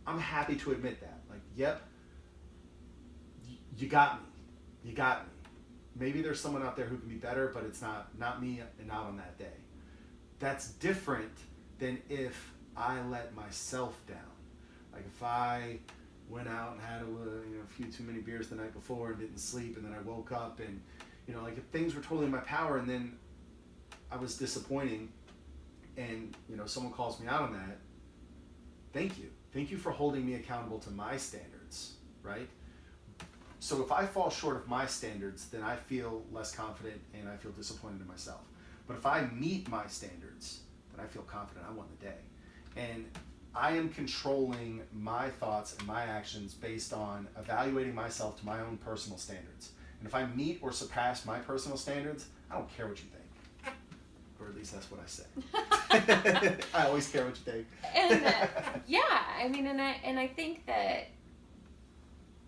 I'm happy to admit that. Like, yep, you got me. Maybe there's someone out there who can be better, but it's not me and not on that day. That's different than if I let myself down. Like if I went out and had a few too many beers the night before and didn't sleep, and then I woke up and, like if things were totally in my power and then I was disappointing and, someone calls me out on that, thank you. Thank you for holding me accountable to my standards, right? So if I fall short of my standards, then I feel less confident and I feel disappointed in myself. But if I meet my standards, then I feel confident I won the day. And I am controlling my thoughts and my actions based on evaluating myself to my own personal standards. And if I meet or surpass my personal standards, I don't care what you think. Or at least that's what I say. I always care what you think. And yeah, I mean, and I think that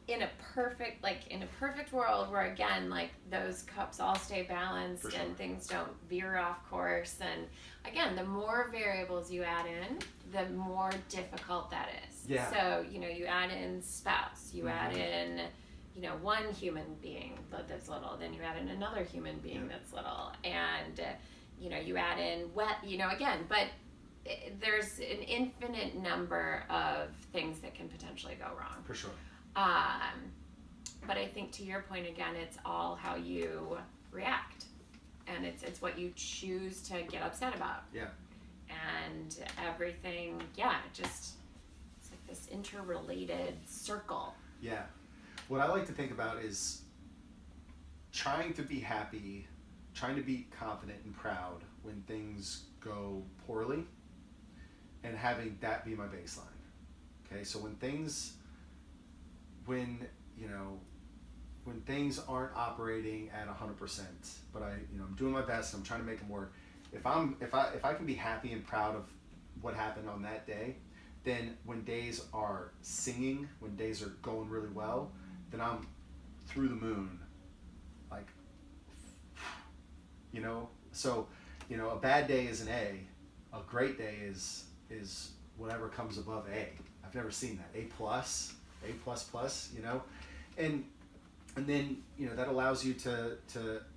in a perfect world where, again, like, those cups all stay balanced For sure. and things don't veer off course, and again, the more variables you add in, the more difficult that is. Yeah. So, you know, you add in spouse, you add in, you know, one human being that's little, then you add in another human being that's little, and you know, you add in again, but there's an infinite number of things that can potentially go wrong. For sure. But I think, to your point again, it's all how you react, and it's what you choose to get upset about. Yeah. And everything, it's like this interrelated circle. Yeah. What I like to think about is trying to be happy, trying to be confident and proud when things go poorly, and having that be my baseline. Okay, so when things aren't operating at 100%, but I'm doing my best and I'm trying to make them work. If I can be happy and proud of what happened on that day, then when days are singing, when days are going really well, then I'm through the moon, like, so, a bad day is an A, a great day is whatever comes above A. I've never seen that. A+, and then, that allows you to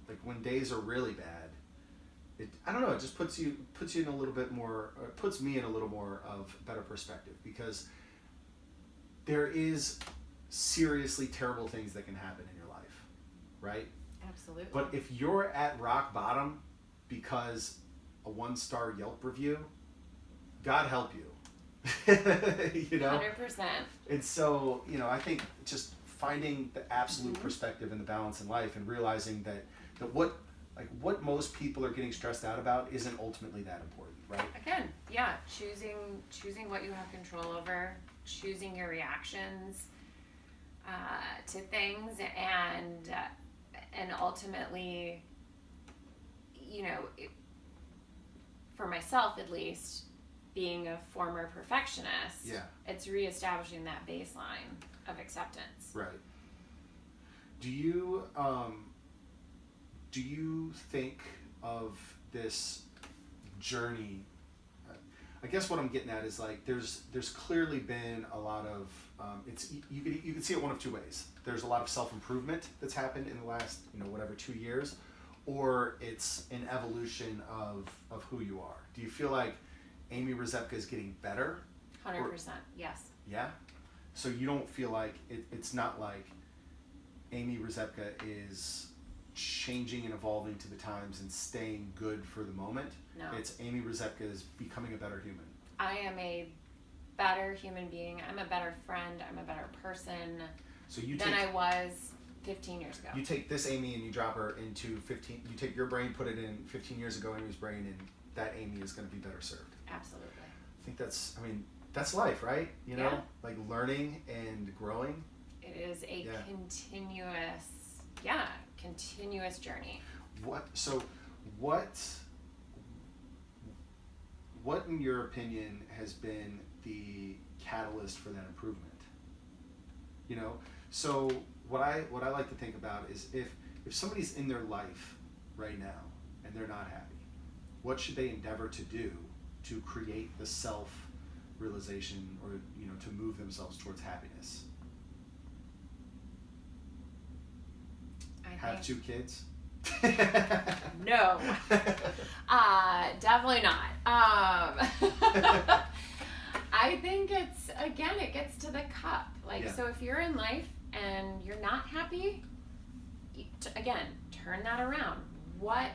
like, when days are really bad, it just puts you in a little bit more, puts me in a little more of better perspective, because there is seriously terrible things that can happen in your life, right? Absolutely. But if you're at rock bottom because a 1-star Yelp review, God help you. 100%. And so, I think just finding the absolute perspective and the balance in life, and realizing that what most people are getting stressed out about isn't ultimately that important, right? Again, choosing what you have control over, choosing your reactions to things, and ultimately, for myself at least, being a former perfectionist, it's reestablishing that baseline of acceptance. Right. Do you think of this journey? I guess what I'm getting at is, like, there's clearly been a lot of you can see it one of two ways. There's a lot of self-improvement that's happened in the last 2 years, or it's an evolution of who you are. Do you feel like Amy Rzepka is getting better? 100%, yes. Yeah? So you don't feel like it's not like Amy Rzepka is changing and evolving to the times and staying good for the moment? No. It's Amy Rzepka is becoming a better human. I am a better human being. I'm a better friend. I'm a better person than I was 15 years ago. You take this Amy and you drop her into 15. You take your brain, put it in 15 years ago Amy's brain, and that Amy is going to be better served. Absolutely. I think that's life, right? Like learning and growing. It is a continuous journey. What in your opinion has been the catalyst for that improvement? So what I like to think about is, if somebody's in their life right now and they're not happy, what should they endeavor to do to create the self-realization, or to move themselves towards happiness? Have 2 kids? No. Definitely not. I think it gets to the cup. So if you're in life and you're not happy, again, turn that around. What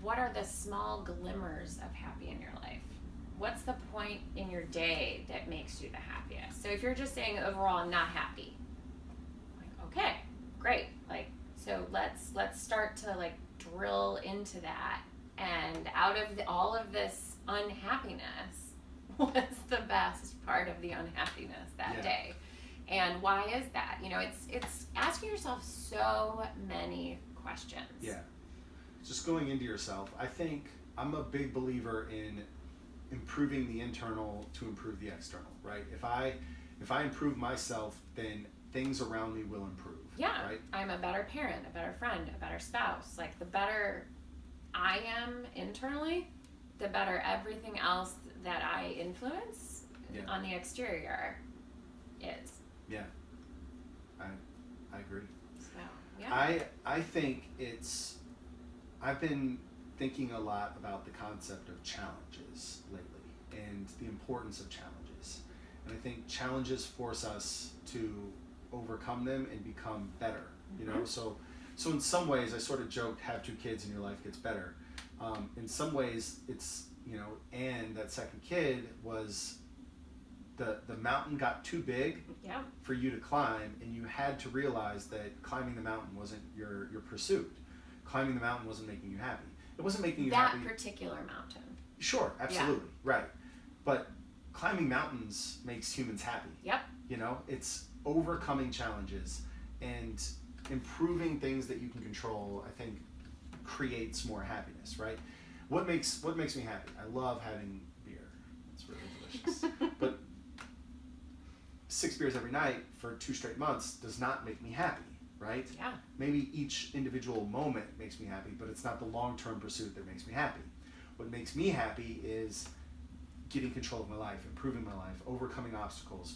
are the small glimmers of happy in your life? What's the point in your day that makes you the happiest? So if you're just saying overall I'm not happy, okay, great. So let's start to drill into that, and out of all of this unhappiness, was the best part of the unhappiness that day. And why is that? You know, it's asking yourself so many questions. Yeah. Just going into yourself. I think I'm a big believer in improving the internal to improve the external, right? If I improve myself, then things around me will improve. Yeah. Right? I'm a better parent, a better friend, a better spouse. Like, the better I am internally, the better everything else that I influence on the exterior is. Yeah. I agree. So, yeah. I think I've been thinking a lot about the concept of challenges lately and the importance of challenges. And I think challenges force us to overcome them and become better, you know? So in some ways, I sort of joked, have 2 kids and your life gets better. In some ways, it's, you know, and that second kid was the mountain got too big for you to climb, and you had to realize that climbing the mountain wasn't your pursuit. Climbing the mountain wasn't making you happy. It wasn't making you happy. That particular mountain. Sure, absolutely, right. But climbing mountains makes humans happy. Yep. You know, it's overcoming challenges and improving things that you can control, I think, creates more happiness, right? What makes me happy? I love having beer. It's really delicious. But 6 beers every night for 2 straight months does not make me happy, right? Yeah. Maybe each individual moment makes me happy, but it's not the long-term pursuit that makes me happy. What makes me happy is getting control of my life, improving my life, overcoming obstacles,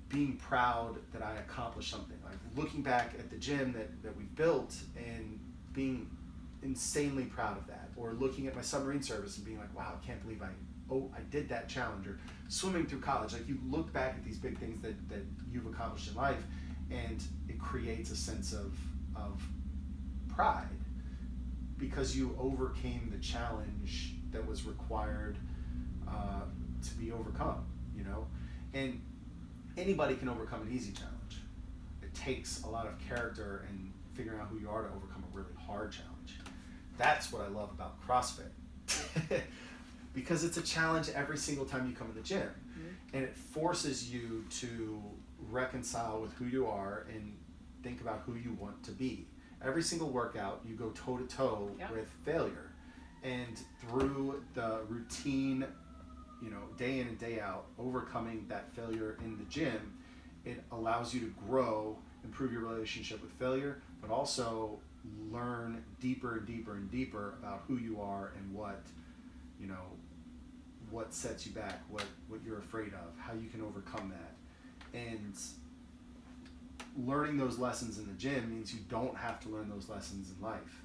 being proud that I accomplished something. Like looking back at the gym that we built and being insanely proud of that. Or looking at my submarine service and being like, wow, I can't believe I did that challenge. Or swimming through college. Like, you look back at these big things that you've accomplished in life, and it creates a sense of pride because you overcame the challenge that was required to be overcome, you know? And anybody can overcome an easy challenge. It takes a lot of character and figuring out who you are to overcome a really hard challenge. That's what I love about CrossFit. Because it's a challenge every single time you come in the gym. Mm-hmm. And it forces you to reconcile with who you are and think about who you want to be. Every single workout, you go toe-to-toe with failure. And through the routine, you know, day in and day out, overcoming that failure in the gym, it allows you to grow, improve your relationship with failure, but also learn deeper and deeper and deeper about who you are and what, you know, what sets you back, what you're afraid of, how you can overcome that. And learning those lessons in the gym means you don't have to learn those lessons in life.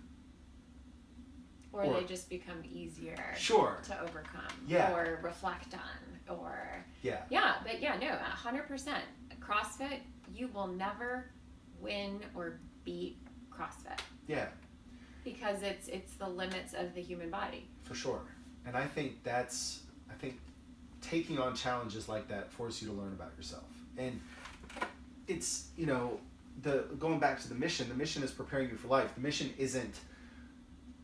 Or they just become easier to overcome or reflect on. Or but 100%. CrossFit, you will never win or beat CrossFit. Yeah. Because it's the limits of the human body. For sure. And I think taking on challenges like that force you to learn about yourself. And it's, you know, going back to the mission is preparing you for life. The mission isn't,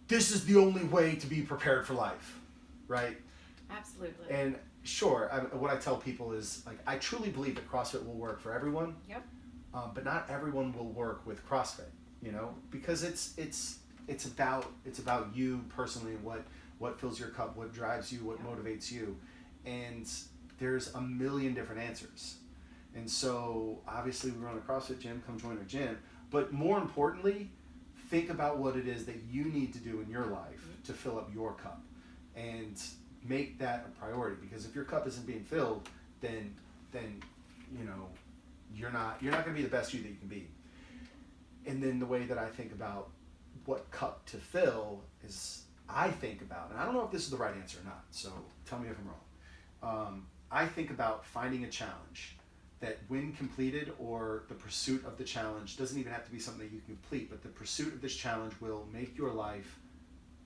this is the only way to be prepared for life, right? Absolutely. And sure, what I tell people is, like, I truly believe that CrossFit will work for everyone. Yep. But not everyone will work with CrossFit, you know, because it's about you personally and what fills your cup, what drives you, what motivates you. And there's a million different answers. And so obviously we run a CrossFit gym, come join our gym. But more importantly, think about what it is that you need to do in your life to fill up your cup and make that a priority. Because if your cup isn't being filled, then you know, you're not going to be the best you that you can be. And then the way that I think about what cup to fill is, I think about, and I don't know if this is the right answer or not, so tell me if I'm wrong. I think about finding a challenge that when completed, or the pursuit of the challenge, doesn't even have to be something that you can complete, but the pursuit of this challenge will make your life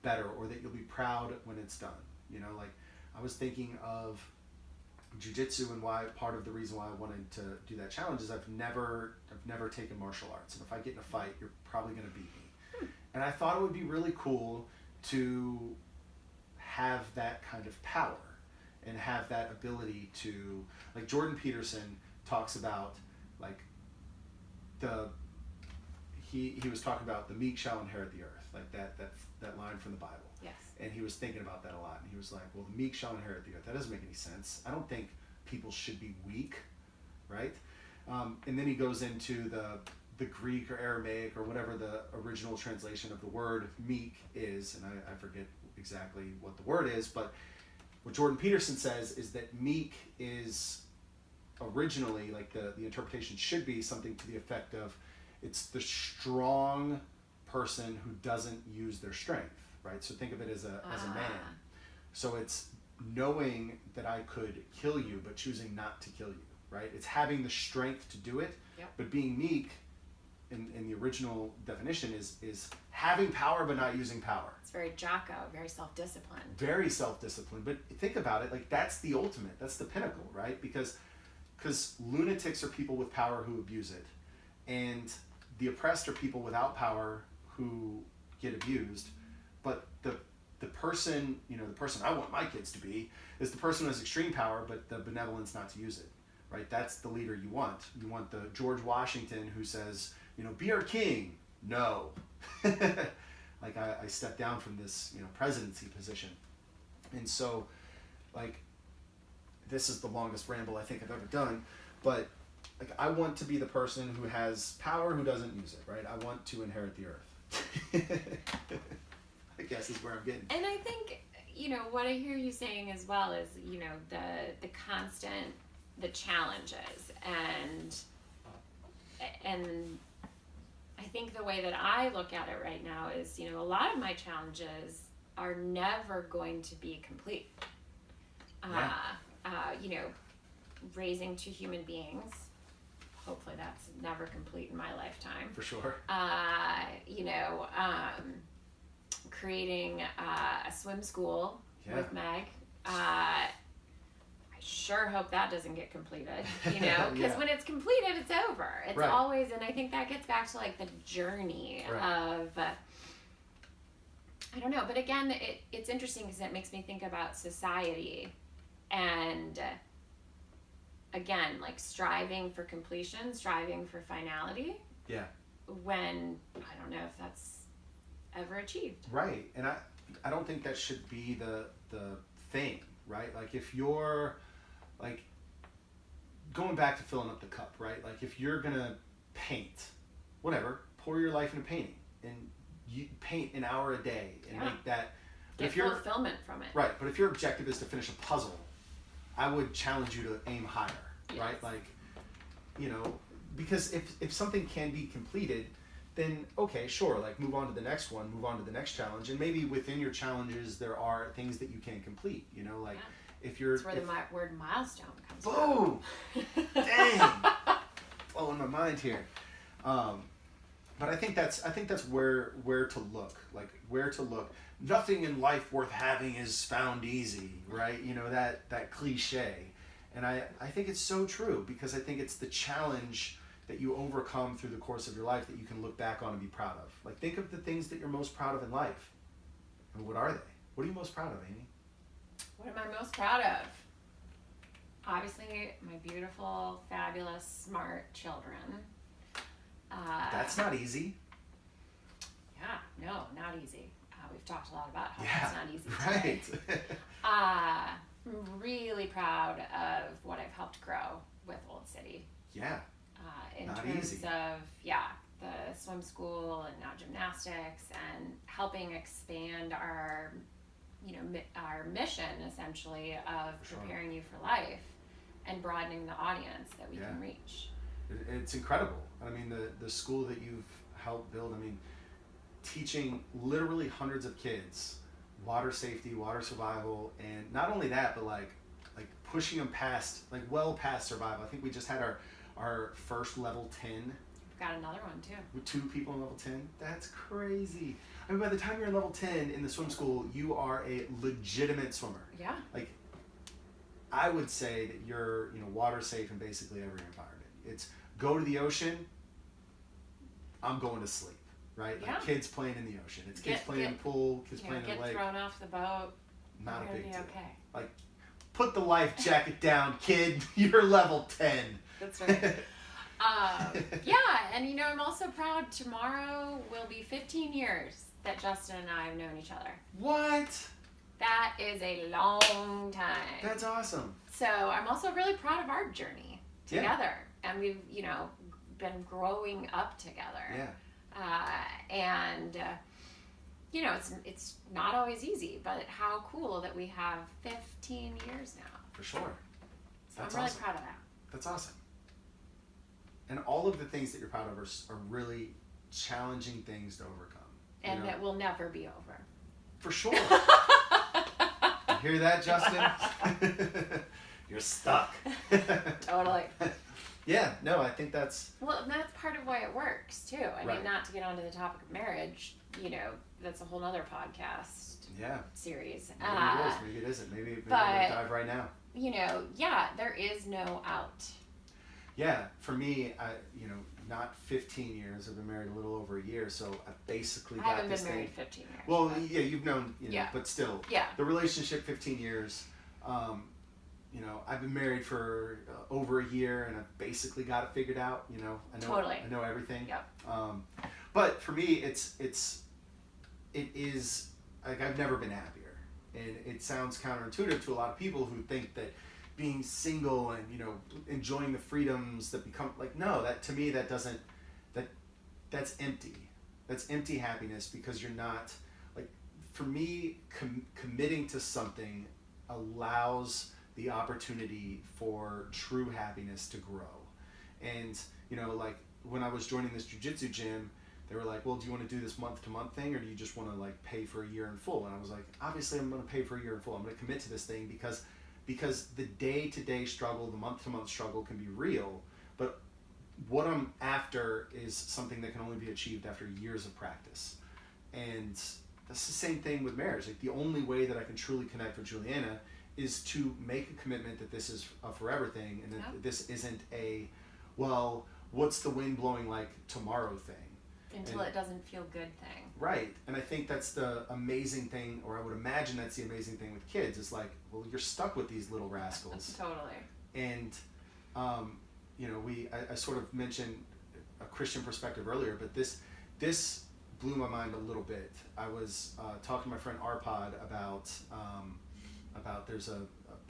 better, or that you'll be proud when it's done. You know, like, I was thinking of jiu-jitsu, and why part of the reason why I wanted to do that challenge is I've never taken martial arts, and if I get in a fight, you're probably going to beat me. And I thought it would be really cool to have that kind of power. and have that ability to, like Jordan Peterson talks about, like he was talking about the meek shall inherit the earth, like that line from the Bible. Yes. And he was thinking about that a lot, and he was like, well, the meek shall inherit the earth. That doesn't make any sense. I don't think people should be weak, right? And then he goes into the Greek or Aramaic or whatever the original translation of the word meek is, and I forget exactly what the word is, but what Jordan Peterson says is that meek is originally, like the interpretation should be something to the effect of, it's the strong person who doesn't use their strength, right? So think of it as a man. So it's knowing that I could kill you, but choosing not to kill you, right? It's having the strength to do it, Yep. but being meek in the original definition is having power but not using power. It's very Jocko, very self-disciplined. Very self-disciplined. But think about it, like that's the ultimate, that's the pinnacle, right? Because lunatics are people with power who abuse it, and the oppressed are people without power who get abused. But the person, the person I want my kids to be is the person who has extreme power but the benevolence not to use it, right? That's the leader you want. You want the George Washington who says, be our king. No. Like I stepped down from this, presidency position. And so, like, this is the longest ramble I think I've ever done, but like I want to be the person who has power who doesn't use it, right? I want to inherit the earth. I guess is where I'm getting. And I think, what I hear you saying as well is, the constant, the challenges, and I think the way that I look at it right now is, a lot of my challenges are never going to be complete. Raising two human beings, hopefully that's never complete in my lifetime. For sure. Creating a swim school with Meg. I sure hope that doesn't get completed, because when it's completed, it's over. It's always, and I think that gets back to like the journey of, I don't know, but again, it's interesting because it makes me think about society and, again, like striving for completion, striving for finality. Yeah. When I don't know if that's ever achieved. Right. And I don't think that should be the thing, right? Like if you're like going back to filling up the cup, right? Like if you're gonna paint, whatever, pour your life into painting and you paint an hour a day and make that. Get fulfillment from it. Right. But if your objective is to finish a puzzle, I would challenge you to aim higher, right? Like, because if something can be completed, then okay, sure, like move on to the next one, move on to the next challenge, and maybe within your challenges there are things that you can complete, like if you're... That's where the word milestone comes from. Boom! Dang! Blowing my mind here. But I think that's where to look, like where to look. Nothing in life worth having is found easy, right? That cliche. And I think it's so true, because I think it's the challenge that you overcome through the course of your life that you can look back on and be proud of. Like think of the things that you're most proud of in life. And what are they? What are you most proud of, Amy? What am I most proud of? Obviously, my beautiful, fabulous, smart children. That's not easy. Yeah, no, not easy. We've talked a lot about how it's not easy today. Right. I'm really proud of what I've helped grow with Old City. Yeah. In not terms easy. Of, the swim school and now gymnastics, and helping expand our mission essentially of preparing you for life and broadening the audience that we can reach. It's incredible. I mean, the school that you've helped build, teaching literally hundreds of kids water safety, water survival, and not only that, but like pushing them past, well past survival. I think we just had our first level 10. We've got another one too. With 2 people in level 10. That's crazy. By the time you're in level 10 in the swim school, you are a legitimate swimmer. Yeah. I would say that you're, water safe in basically every environment. It's go to the ocean, I'm going to sleep, right? Yeah. Like kids playing in the ocean. It's kids playing in the pool, kids playing in the lake. Get thrown off the boat. Not a big deal. Okay. put the life jacket down, kid. You're level 10. That's right. Yeah, and you know, I'm also proud. Tomorrow will be 15 years that Justin and I have known each other. What? That is a long time. That's awesome. So I'm also really proud of our journey together. Yeah. And we've, you know, been growing up together. Yeah. You know, it's not always easy, but how cool that we have 15 years now. For sure. So I'm really proud of that. That's awesome. And all of the things that you're proud of are really challenging things to overcome. And that will never be over. For sure. You hear that, Justin? You're stuck. Totally. Yeah, no, I think that's... Well, and that's part of why it works, too. I Right. mean, not to get onto the topic of marriage, you know, that's a whole other podcast series. Maybe it is, maybe it isn't. Maybe we'll dive right now. You know, yeah, there is no out. Yeah, for me, you know, not 15 years. I've been married a little over a year, so I basically got this thing. I haven't been married 15 years. Well, yeah, you've known, you know, yeah. but still. Yeah. The relationship, 15 years. You know, I've been married for over a year, and I've basically got it figured out. You know, I know everything. Yep. But for me, it is like I've never been happier, and it sounds counterintuitive to a lot of people who think that being single and, you know, enjoying the freedoms that become like, no, that to me that's empty. That's empty happiness, because you're not like, for me, committing to something allows the opportunity for true happiness to grow. And, you know, like when I was joining this jiu-jitsu gym, they were like, well, do you want to do this month-to-month thing, or do you just want to like pay for a year in full? And I was like, obviously I'm going to pay for a year in full. I'm going to commit to this thing because the day-to-day struggle, the month-to-month struggle can be real, but what I'm after is something that can only be achieved after years of practice. And that's the same thing with marriage. Like, the only way that I can truly connect with Juliana is to make a commitment that this is a forever thing, and that this isn't a, well, what's the wind blowing like tomorrow thing. Until it doesn't feel good thing. Right. And I think that's the amazing thing, or I would imagine that's the amazing thing with kids, is like, well, you're stuck with these little rascals. Totally. And, you know, I sort of mentioned a Christian perspective earlier, but this blew my mind a little bit. I was talking to my friend Arpad about there's a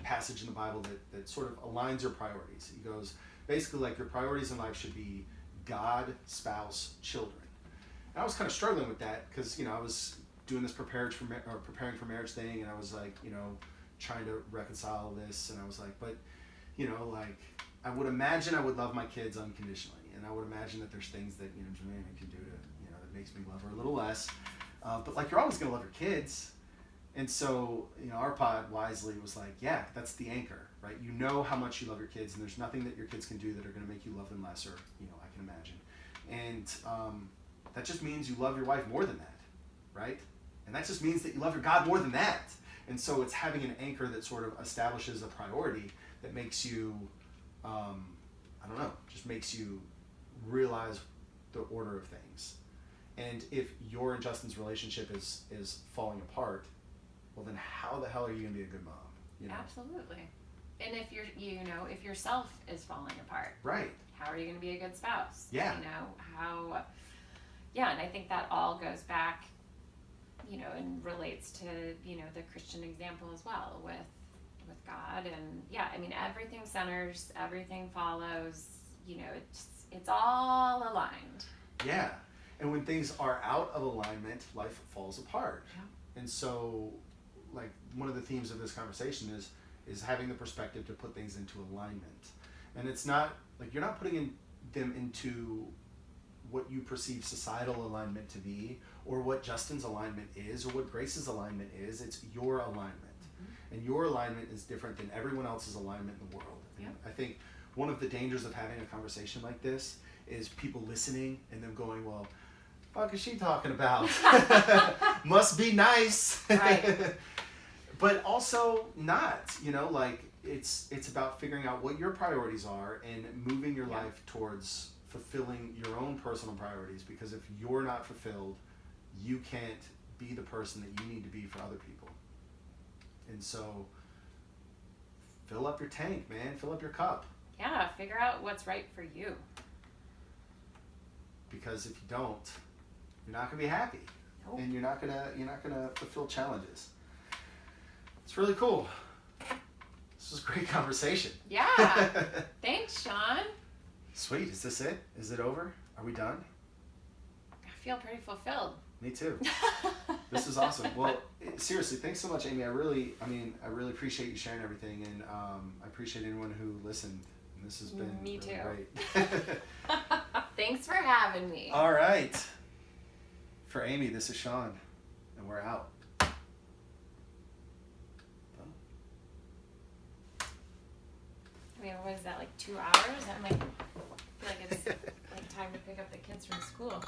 passage in the Bible that sort of aligns your priorities. He goes, basically, like, your priorities in life should be God, spouse, children. And I was kind of struggling with that because, you know, I was doing this preparing for marriage thing, and I was like, you know, trying to reconcile this, and I was like, but, you know, like, I would imagine I would love my kids unconditionally, and I would imagine that there's things that, you know, Juliana can do to, you know, that makes me love her a little less, but like, you're always going to love your kids. And so, you know, Arpad wisely was like, yeah, that's the anchor, right? You know how much you love your kids, and there's nothing that your kids can do that are going to make you love them less, or, you know, I can imagine. And that just means you love your wife more than that, right? And that just means that you love your God more than that. And so it's having an anchor that sort of establishes a priority that makes you, I don't know, just makes you realize the order of things. And if your and Justin's relationship is falling apart, well, then how the hell are you going to be a good mom? You know? Absolutely. And if if yourself is falling apart, right? How are you going to be a good spouse? Yeah. You know, and I think that all goes back, you know, and relates to, you know, the Christian example as well with God. And yeah, I mean, everything centers, everything follows, you know, it's all aligned. Yeah. And when things are out of alignment, life falls apart. Yeah. And so, like, one of the themes of this conversation is having the perspective to put things into alignment. And it's not, like, you're not putting them into what you perceive societal alignment to be, or what Justin's alignment is, or what Grace's alignment is. It's your alignment. Mm-hmm. And your alignment is different than everyone else's alignment in the world. Yeah. And I think one of the dangers of having a conversation like this is people listening and them going, well, fuck is she talking about? Must be nice. Right. But also not, you know, like, it's about figuring out what your priorities are and moving your life towards fulfilling your own personal priorities, because if you're not fulfilled, you can't be the person that you need to be for other people. And so fill up your tank, man. Fill up your cup. Yeah, figure out what's right for you. Because if you don't, you're not gonna be happy, Nope. and you're not gonna fulfill challenges. It's really cool. This was a great conversation. Yeah. Thanks, Sean. Sweet. Is this it? Is it over? Are we done? I feel pretty fulfilled. Me too. This is awesome. Well, seriously, thanks so much, Amy. I really appreciate you sharing everything, and I appreciate anyone who listened. And this has been Me really too. great. Thanks for having me. All right. For Amy, this is Sean, and we're out. I mean, what is that, like 2 hours? I'm like, I feel like it's like time to pick up the kids from school.